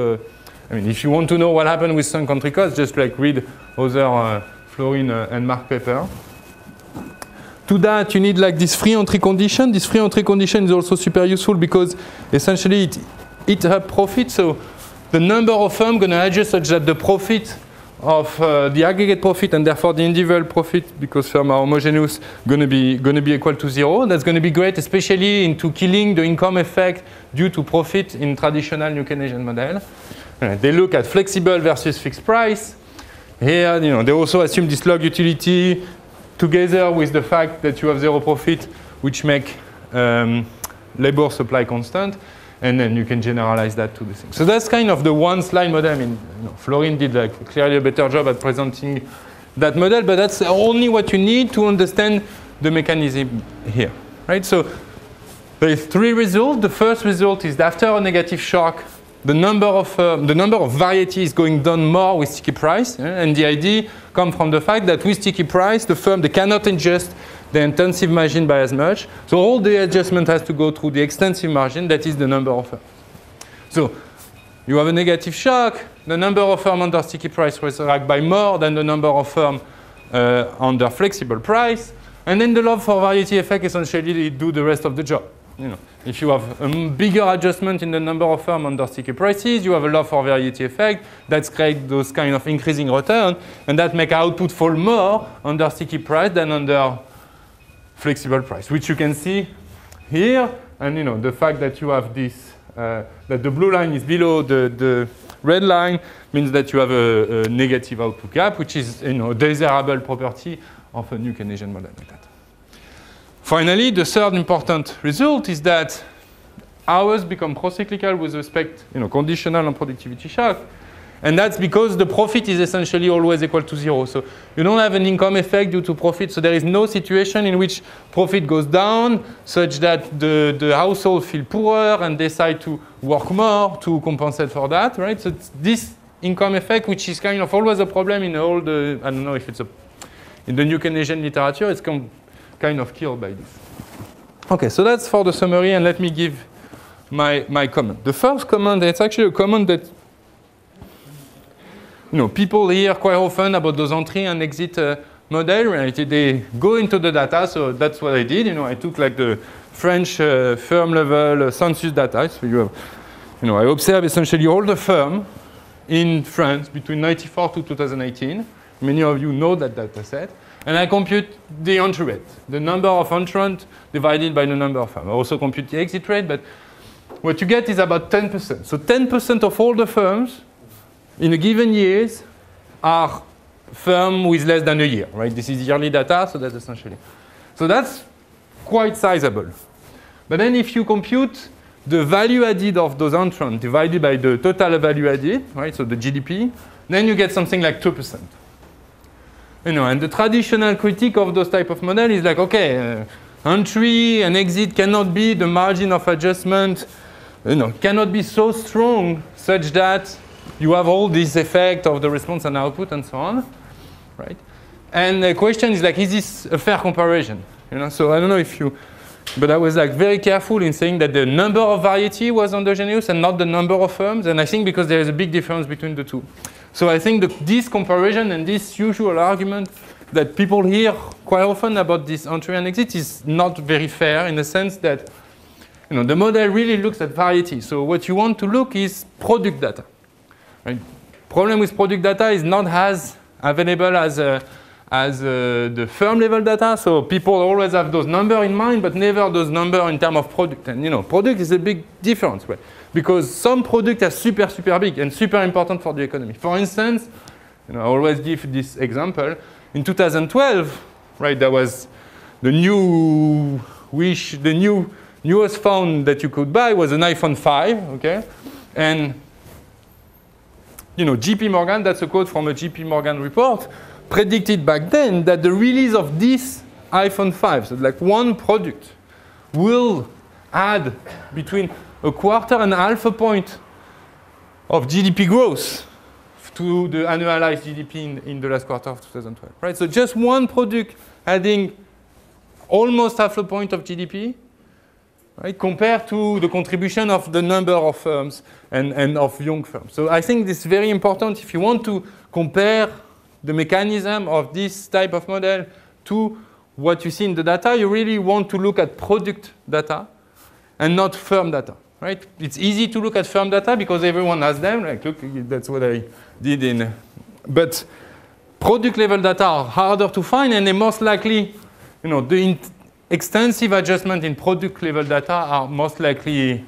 if you want to know what happened with sunk country costs, just read other Florin and Mark paper. To that, you need this free entry condition. This free entry condition is also super useful because essentially it eats up profit. So the number of firms going to adjust such that the profit of the aggregate profit and therefore the individual profit, because firms are homogeneous, going to be equal to 0. That's going to be great, especially into killing the income effect due to profit in traditional New Keynesian model. They look at flexible versus fixed price. Here, they also assume this log utility together with the fact that you have 0 profit, which make labor supply constant, and then you can generalize that to the thing. So that's kind of the one-slide model. I mean, Florin did clearly a better job at presenting that model, but that's only what you need to understand the mechanism here, right? So there is 3 results. The first result is that after a negative shock, the number of variety is going down more with sticky price, and the idea comes from the fact that with sticky price, the firm, they cannot adjust the intensive margin by as much. So all the adjustment has to go through the extensive margin, that is the number of firms. So you have a negative shock, the number of firms under sticky price resurrect by more than the number of firms under flexible price, and then the love for variety effect essentially do the rest of the job. If you have a bigger adjustment in the number of firms under sticky prices, you have a love for variety effect. That creates those kind of increasing return, and that make output fall more under sticky price than under flexible price, which you can see here. And the fact that you have this, that the blue line is below the red line means that you have a negative output gap, which is a desirable property of a New Keynesian model like that. Finally, the third important result is that ours become procyclical with respect, conditional on productivity shock. And that's because the profit is essentially always equal to 0. So you don't have an income effect due to profit. So there is no situation in which profit goes down such that the household feel poorer and decide to work more to compensate for that, right? So it's this income effect, which is kind of always a problem in all the, I don't know if it's in the New Keynesian literature, it's kind of killed by this. Okay, so that's for the summary, and let me give my comment. The first comment, it's actually a comment that people hear quite often about those entry and exit model. Right? They go into the data, so that's what I did. I took the French firm level census data. So you have, I observe essentially all the firms in France between 1994 to 2018. Many of you know that data set. And I compute the entry rate, the number of entrants divided by the number of firms. I also compute the exit rate, but what you get is about 10%. So 10% of all the firms in a given year are firms with less than a year, right? This is yearly data, so that's essentially. So that's quite sizable. But then if you compute the value added of those entrants divided by the total value added, right? So the GDP, then you get something like 2%. And the traditional critique of those type of model is okay, entry and exit cannot be the margin of adjustment, cannot be so strong such that you have all this effect of the response and output and so on, right? And the question is is this a fair comparison? So I don't know if you, but I was very careful in saying that the number of variety was endogenous and not the number of firms, and I think because there is a big difference between the two. So I think this comparison and this usual argument that people hear quite often about this entry and exit is not very fair in the sense that the model really looks at variety. So what you want to look is product data. Right? Problem with product data is not as available as the firm level data. So people always have those numbers in mind, but never those numbers in terms of product. And product is a big difference, right? Because some products are super, super big and super important for the economy. For instance, I always give this example. In 2012, right, there was the newest phone that you could buy was an iPhone 5, okay? And, JP Morgan, that's a quote from a JP Morgan report, predicted back then that the release of this iPhone 5, so like one product, will add between a quarter and half a point of GDP growth to the annualized GDP in the last quarter of 2012, right? So just one product adding almost half a point of GDP, right, compared to the contribution of the number of firms and of young firms. So I think this is very important if you want to compare the mechanism of this type of model to what you see in the data. You really want to look at product data and not firm data, right? It's easy to look at firm data because everyone has them. Like, look, that's what I did in. But product level data are harder to find, and they most likely, the extensive adjustment in product level data are most likely,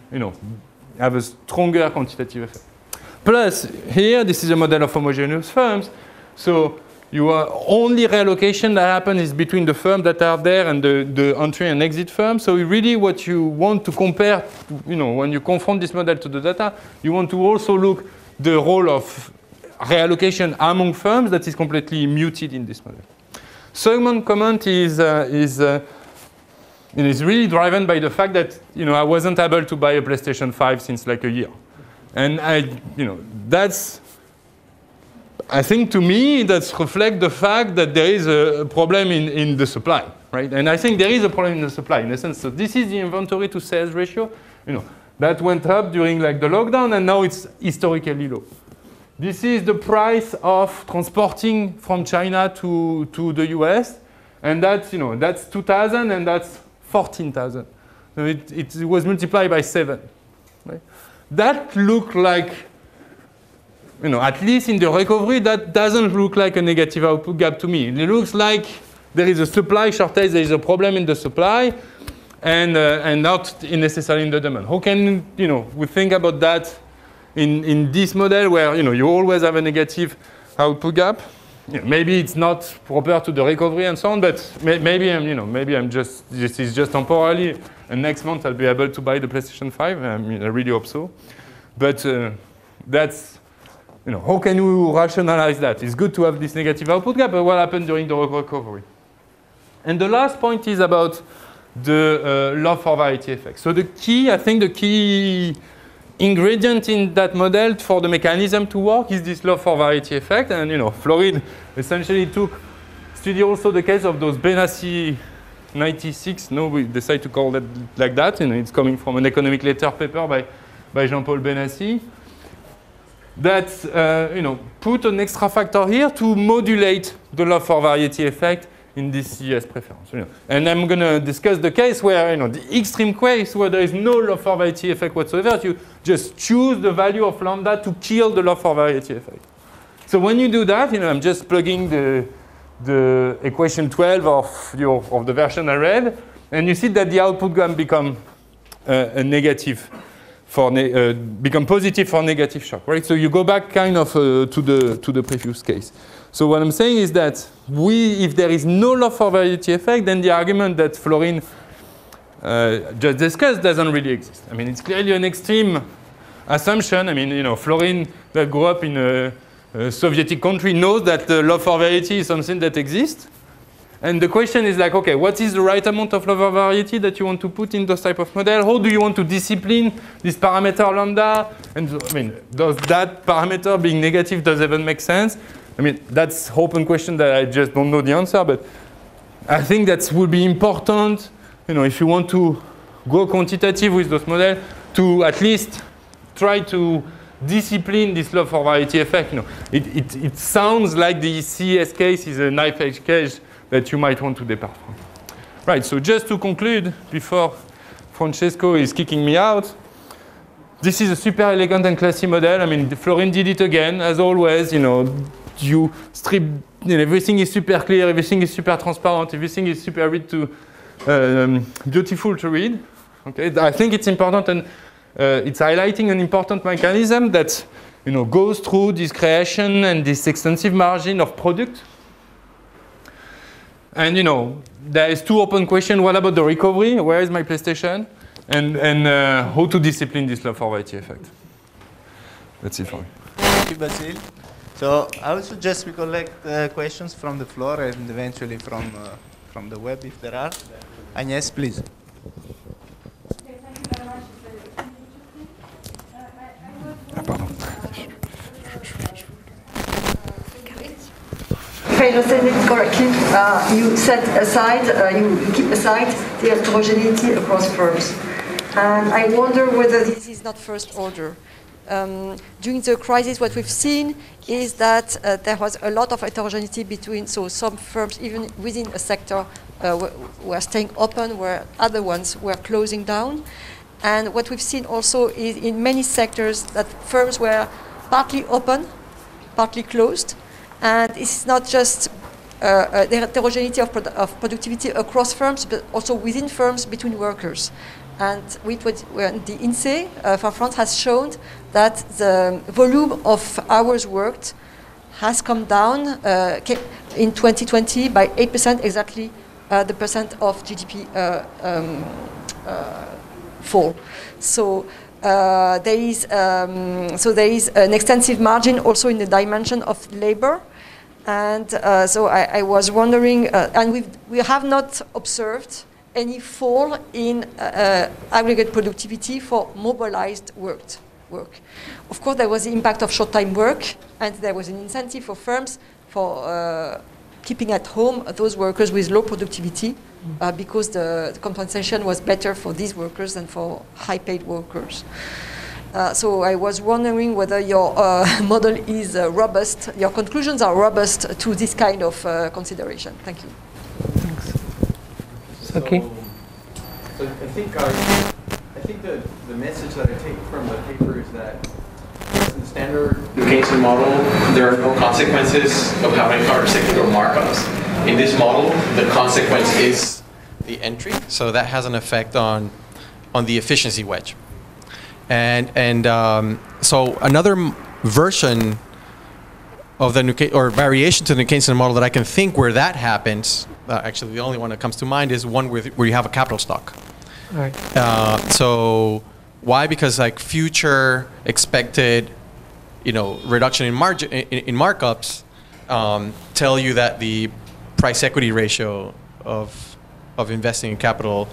have a stronger quantitative effect. Plus, here, this is a model of homogeneous firms. So you are only reallocation that happens is between the firms that are there and the entry and exit firms. So really what you want to compare, when you confront this model to the data, you want to also look the role of reallocation among firms that is completely muted in this model. Second comment is really driven by the fact that I wasn't able to buy a PlayStation 5 since like a year, and I think to me that reflects the fact that there is a problem in the supply, right? And I think there is a problem in the supply in a sense. So this is the inventory to sales ratio, that went up during like the lockdown, and now it's historically low. This is the price of transporting from China to the US, and that's that's 2,000 and that's 14,000. So it was multiplied by 7. Right? That looked like, at least in the recovery, that doesn't look like a negative output gap to me. It looks like there is a supply shortage, there is a problem in the supply, and not necessarily in the demand. How can we think about that in this model where you always have a negative output gap? Maybe it's not proper to the recovery and so on, but maybe I'm just this is just temporarily. And next month I'll be able to buy the PlayStation 5. I really hope so. But that's how can you rationalize that? It's good to have this negative output gap, but what happened during the recovery? And the last point is about the love for variety effect. So the key ingredient in that model for the mechanism to work is this love for variety effect. And Florin essentially studied also the case of those Benassi 96. No, we decided to call it like that. It's coming from an economic letter paper by Jean-Paul Benassi. That put an extra factor here to modulate the love for variety effect in this CS preference. And I'm going to discuss the case where, the extreme case where there is no love for variety effect whatsoever. You just choose the value of lambda to kill the love for variety effect. So when you do that, I'm just plugging the equation 12 of the version I read, and you see that the output gap become a negative become positive for negative shock, right? So you go back kind of to the previous case. So what I'm saying is that if there is no love for variety effect, then the argument that Florin just discussed doesn't really exist. It's clearly an extreme assumption. Florin that grew up in a Soviet country knows that the love for variety is something that exists. And the question is like, okay, what is the right amount of love for variety that you want to put in those type of model? How do you want to discipline this parameter lambda? And does that parameter being negative does even make sense? That's open question that I just don't know the answer, but I think that would be important, if you want to go quantitative with those models, to at least try to discipline this love for variety effect. It sounds like the CS case is a knife edge case that you might want to depart from. Right, so just to conclude, before Francesco is kicking me out, this is a super elegant and classy model. I mean, Florin did it again, as always. You strip, everything is super clear, everything is super transparent, everything is super beautiful to read. Okay, I think it's important, and it's highlighting an important mechanism that goes through this creation and this extensive margin of product. And there is two open questions. What about the recovery? Where is my PlayStation? And how to discipline this love for variety effect. That's it for me. Thank you, Basile. So I would suggest we collect questions from the floor and eventually from the web if there are. Agnes, please. Okay, thank you very much. It's very interesting. If I understand it correctly, you set aside, you keep aside the heterogeneity across firms. And I wonder whether this is not first order. During the crisis, what we've seen is that there was a lot of heterogeneity between, so some firms, even within a sector, were staying open, where other ones were closing down. And what we've seen also is in many sectors that firms were partly open, partly closed. And it's not just the heterogeneity of productivity across firms, but also within firms between workers. And the INSEE for France has shown that the volume of hours worked has come down in 2020 by 8%, exactly the percent of GDP fall. So there is an extensive margin also in the dimension of labor. And so I was wondering, and we have not observed any fall in aggregate productivity for mobilized work. Of course, there was the impact of short-time work, and there was an incentive for firms for keeping at home those workers with low productivity because the compensation was better for these workers than for high-paid workers. So I was wondering whether your model is robust, your conclusions are robust to this kind of consideration. Thank you. Thanks. Okay. So I think the message that I take from the paper is that in the standard Keynesian model, there are no consequences of having countercyclical markups. In this model, the consequence is the entry, so that has an effect on the efficiency wedge. And so another version of the or variation to the Keynesian model that I can think where that happens, actually the only one that comes to mind is one where you have a capital stock. Right. So why? Because like future expected, reduction in margin in markups tell you that the price equity ratio of investing in capital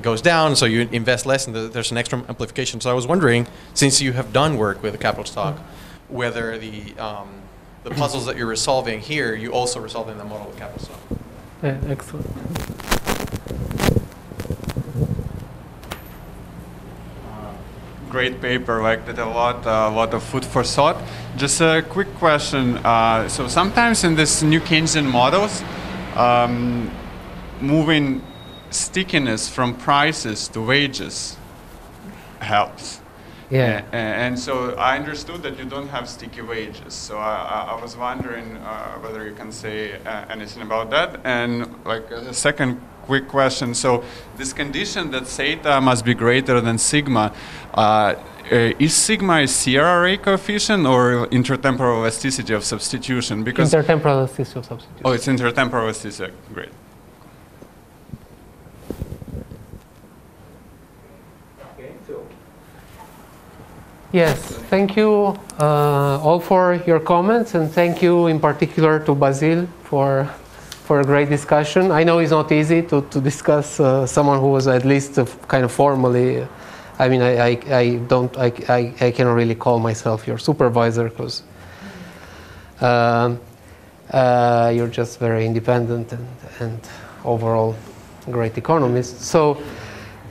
goes down, so you invest less, and there's an extra amplification. So I was wondering, since you have done work with a capital stock, whether the puzzles that you're resolving here, you also resolve in the model with capital stock. Yeah, excellent. Great paper, like that, a lot of food for thought. Just a quick question. So sometimes in this new Keynesian models, moving stickiness from prices to wages helps. Yeah. And so I understood that you don't have sticky wages. So I was wondering whether you can say anything about that. And like a second quick question. So this condition that theta must be greater than sigma, is sigma a Sierra rate coefficient or intertemporal elasticity of substitution? Because intertemporal elasticity of substitution. Oh, it's intertemporal elasticity. Great. Yes, thank you all for your comments, and thank you in particular to Basile for a great discussion. I know it's not easy to discuss someone who was at least kind of formally. I mean, I cannot really call myself your supervisor because you're just very independent and overall great economist. So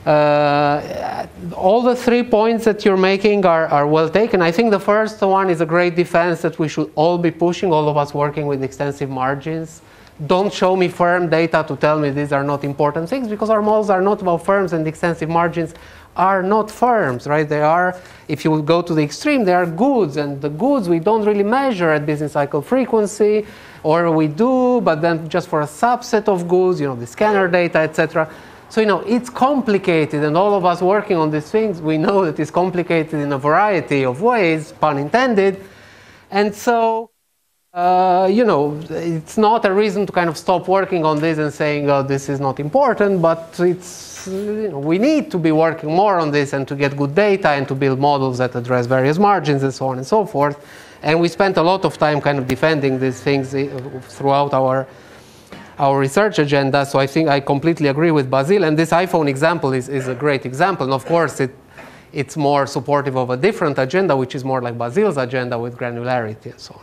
All the 3 points that you're making are well taken. I think the first one is a great defense that we should all be pushing, all of us working with extensive margins. Don't show me firm data to tell me these are not important things, because our models are not about firms, and the extensive margins are not firms, right? They are, if you go to the extreme, they are goods, and the goods we don't really measure at business cycle frequency, or we do, but then just for a subset of goods, you know, the scanner data, etc. So, you know, it's complicated, and all of us working on these things, we know that it's complicated in a variety of ways, pun intended. And so, you know, it's not a reason to kind of stop working on this and saying, oh, this is not important, but it's, you know, we need to be working more on this and to get good data and to build models that address various margins and so on and so forth. And we spent a lot of time kind of defending these things throughout our research agenda. So I think I completely agree with Basile. And this iPhone example is a great example. And of course, it's more supportive of a different agenda, which is more like Basile's agenda with granularity and so on.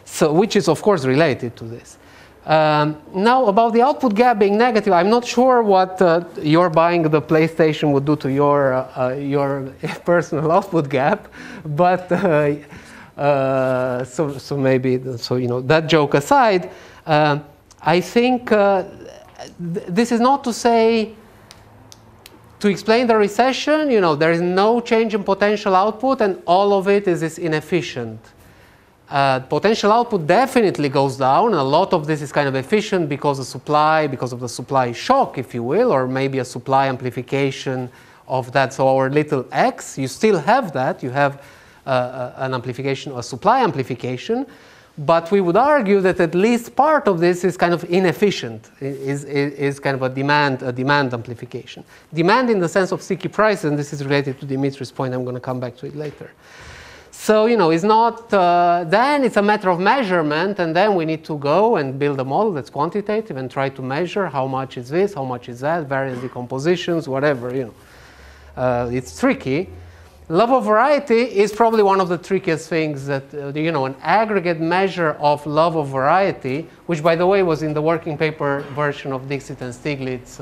So, which is, of course, related to this. Now, about the output gap being negative, I'm not sure what your buying the PlayStation would do to your personal output gap, but so maybe, so, you know, that joke aside, I think this is not to say, to explain the recession, you know, there is no change in potential output and all of it is inefficient. Potential output definitely goes down. A lot of this is kind of efficient because of the supply shock, if you will, or maybe a supply amplification of that. So our little x, you still have that. You have an amplification, a supply amplification. But we would argue that at least part of this is kind of inefficient, is kind of a demand amplification. Demand in the sense of sticky prices, and this is related to Dimitri's point. I'm going to come back to it later. So, you know, it's not, then it's a matter of measurement, and then we need to go and build a model that's quantitative and try to measure how much is this, how much is that, variance decompositions, whatever, you know. It's tricky. Love of variety is probably one of the trickiest things that, you know, an aggregate measure of love of variety, which, by the way, was in the working paper version of Dixit and Stiglitz,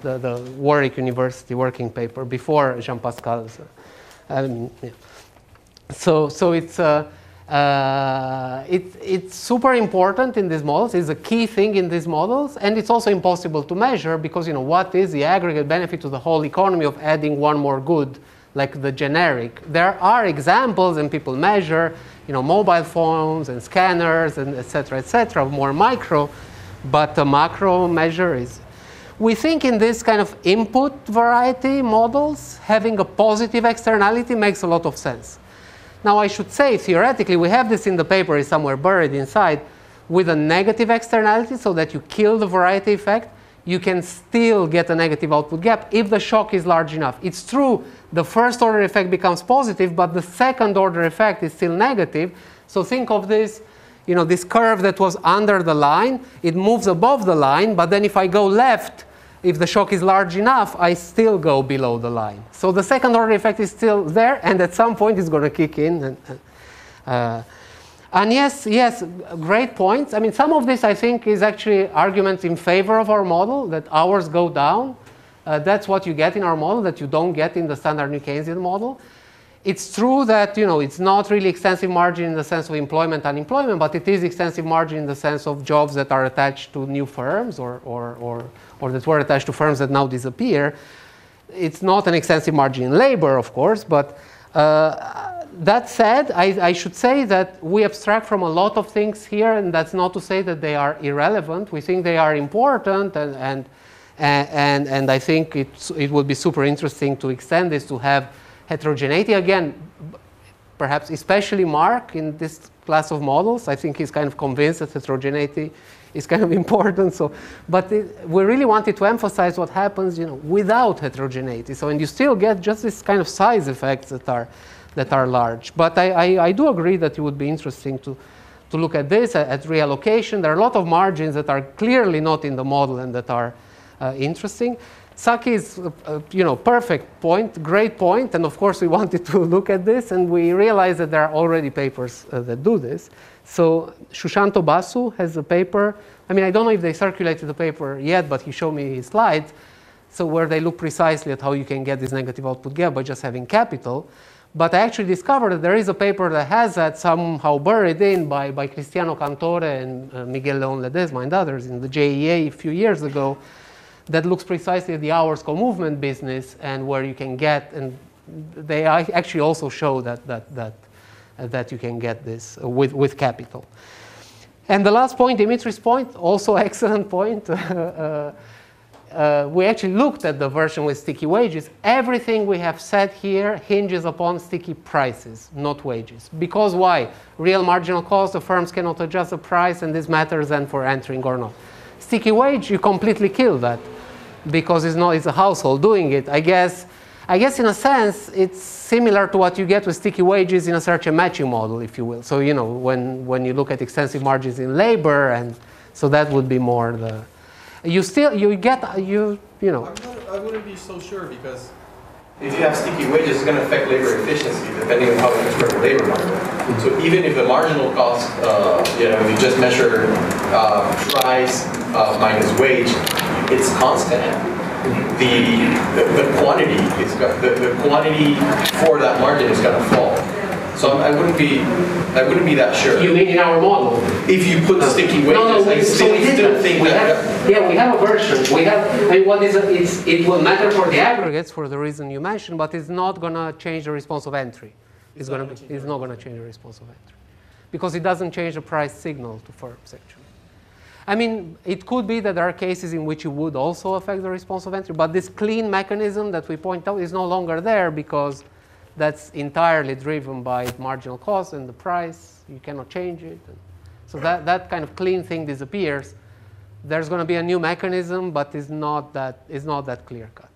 the Warwick University working paper before Jean-Pascal's. Yeah. So it's super important in these models. It's a key thing in these models, and it's also impossible to measure because, you know, what is the aggregate benefit to the whole economy of adding one more good, like the generic? There are examples, and people measure, you know, mobile phones and scanners and et cetera, more micro, but the macro measure is. We think in this kind of input variety models, having a positive externality makes a lot of sense. Now, I should say, theoretically, we have this in the paper, it's somewhere buried inside, with a negative externality so that you kill the variety effect. You can still get a negative output gap if the shock is large enough. It's true, the first order effect becomes positive, but the second order effect is still negative. So think of this, you know, this curve that was under the line, it moves above the line, but then if I go left, if the shock is large enough, I still go below the line. So the second order effect is still there, and at some point it's going to kick in. And yes, great points. I mean, some of this, I think, is actually arguments in favor of our model, that hours go down. That's what you get in our model that you don't get in the standard New Keynesian model. It's true that, you know, it's not really extensive margin in the sense of employment, unemployment, but it is extensive margin in the sense of jobs that are attached to new firms or that were attached to firms that now disappear. It's not an extensive margin in labor, of course, but that said, I should say that we abstract from a lot of things here, and that's not to say that they are irrelevant. We think they are important, and I think it would be super interesting to extend this to have heterogeneity. Again, perhaps especially Mark in this class of models. I think he's kind of convinced that heterogeneity is kind of important. So, but we really wanted to emphasize what happens, you know, without heterogeneity. So, and you still get just this kind of size effects that are large. But I do agree that it would be interesting to look at this, at reallocation. There are a lot of margins that are clearly not in the model and that are interesting. Saki's, you know, perfect point, great point, and of course we wanted to look at this, and we realized that there are already papers that do this. So Shushanto Basu has a paper. I mean, I don't know if they circulated the paper yet, but he showed me his slides. So where they look precisely at how you can get this negative output gap by just having capital. But I actually discovered that there is a paper that has that somehow buried in by Cristiano Cantore and Miguel León Ledesma and others in the JEA a few years ago that looks precisely at the hours co-movement business and where you can get, and they actually also show that you can get this with capital. And the last point, Dimitri's point, also excellent point. We actually looked at the version with sticky wages. Everything we have said here hinges upon sticky prices, not wages. Because why? Real marginal cost, the firms cannot adjust the price, and this matters then for entering or not. Sticky wage, you completely kill that because it's a household doing it. I guess in a sense, it's similar to what you get with sticky wages in a search and matching model, if you will. So, you know, when you look at extensive margins in labor, and so that would be more the, you know. I wouldn't be so sure, because if you have sticky wages, it's going to affect labor efficiency depending on how you construct the labor market. So even if the marginal cost, you know, if you just measure price minus wage, it's constant. The quantity is the quantity for that margin is going to fall. So I wouldn't be that sure. You mean in our model? If you put sticky wages, I still think that. Yeah, we have a version. We have. I mean, what is it will matter for the aggregates for the reason you mentioned, but it's not going to change the response of entry. It's not going to change the response of entry because it doesn't change the price signal to firms actually. I mean, it could be that there are cases in which it would also affect the response of entry, but this clean mechanism that we point out is no longer there because that's entirely driven by marginal cost and the price. You cannot change it. So that kind of clean thing disappears. There's going to be a new mechanism, but it's not that clear cut.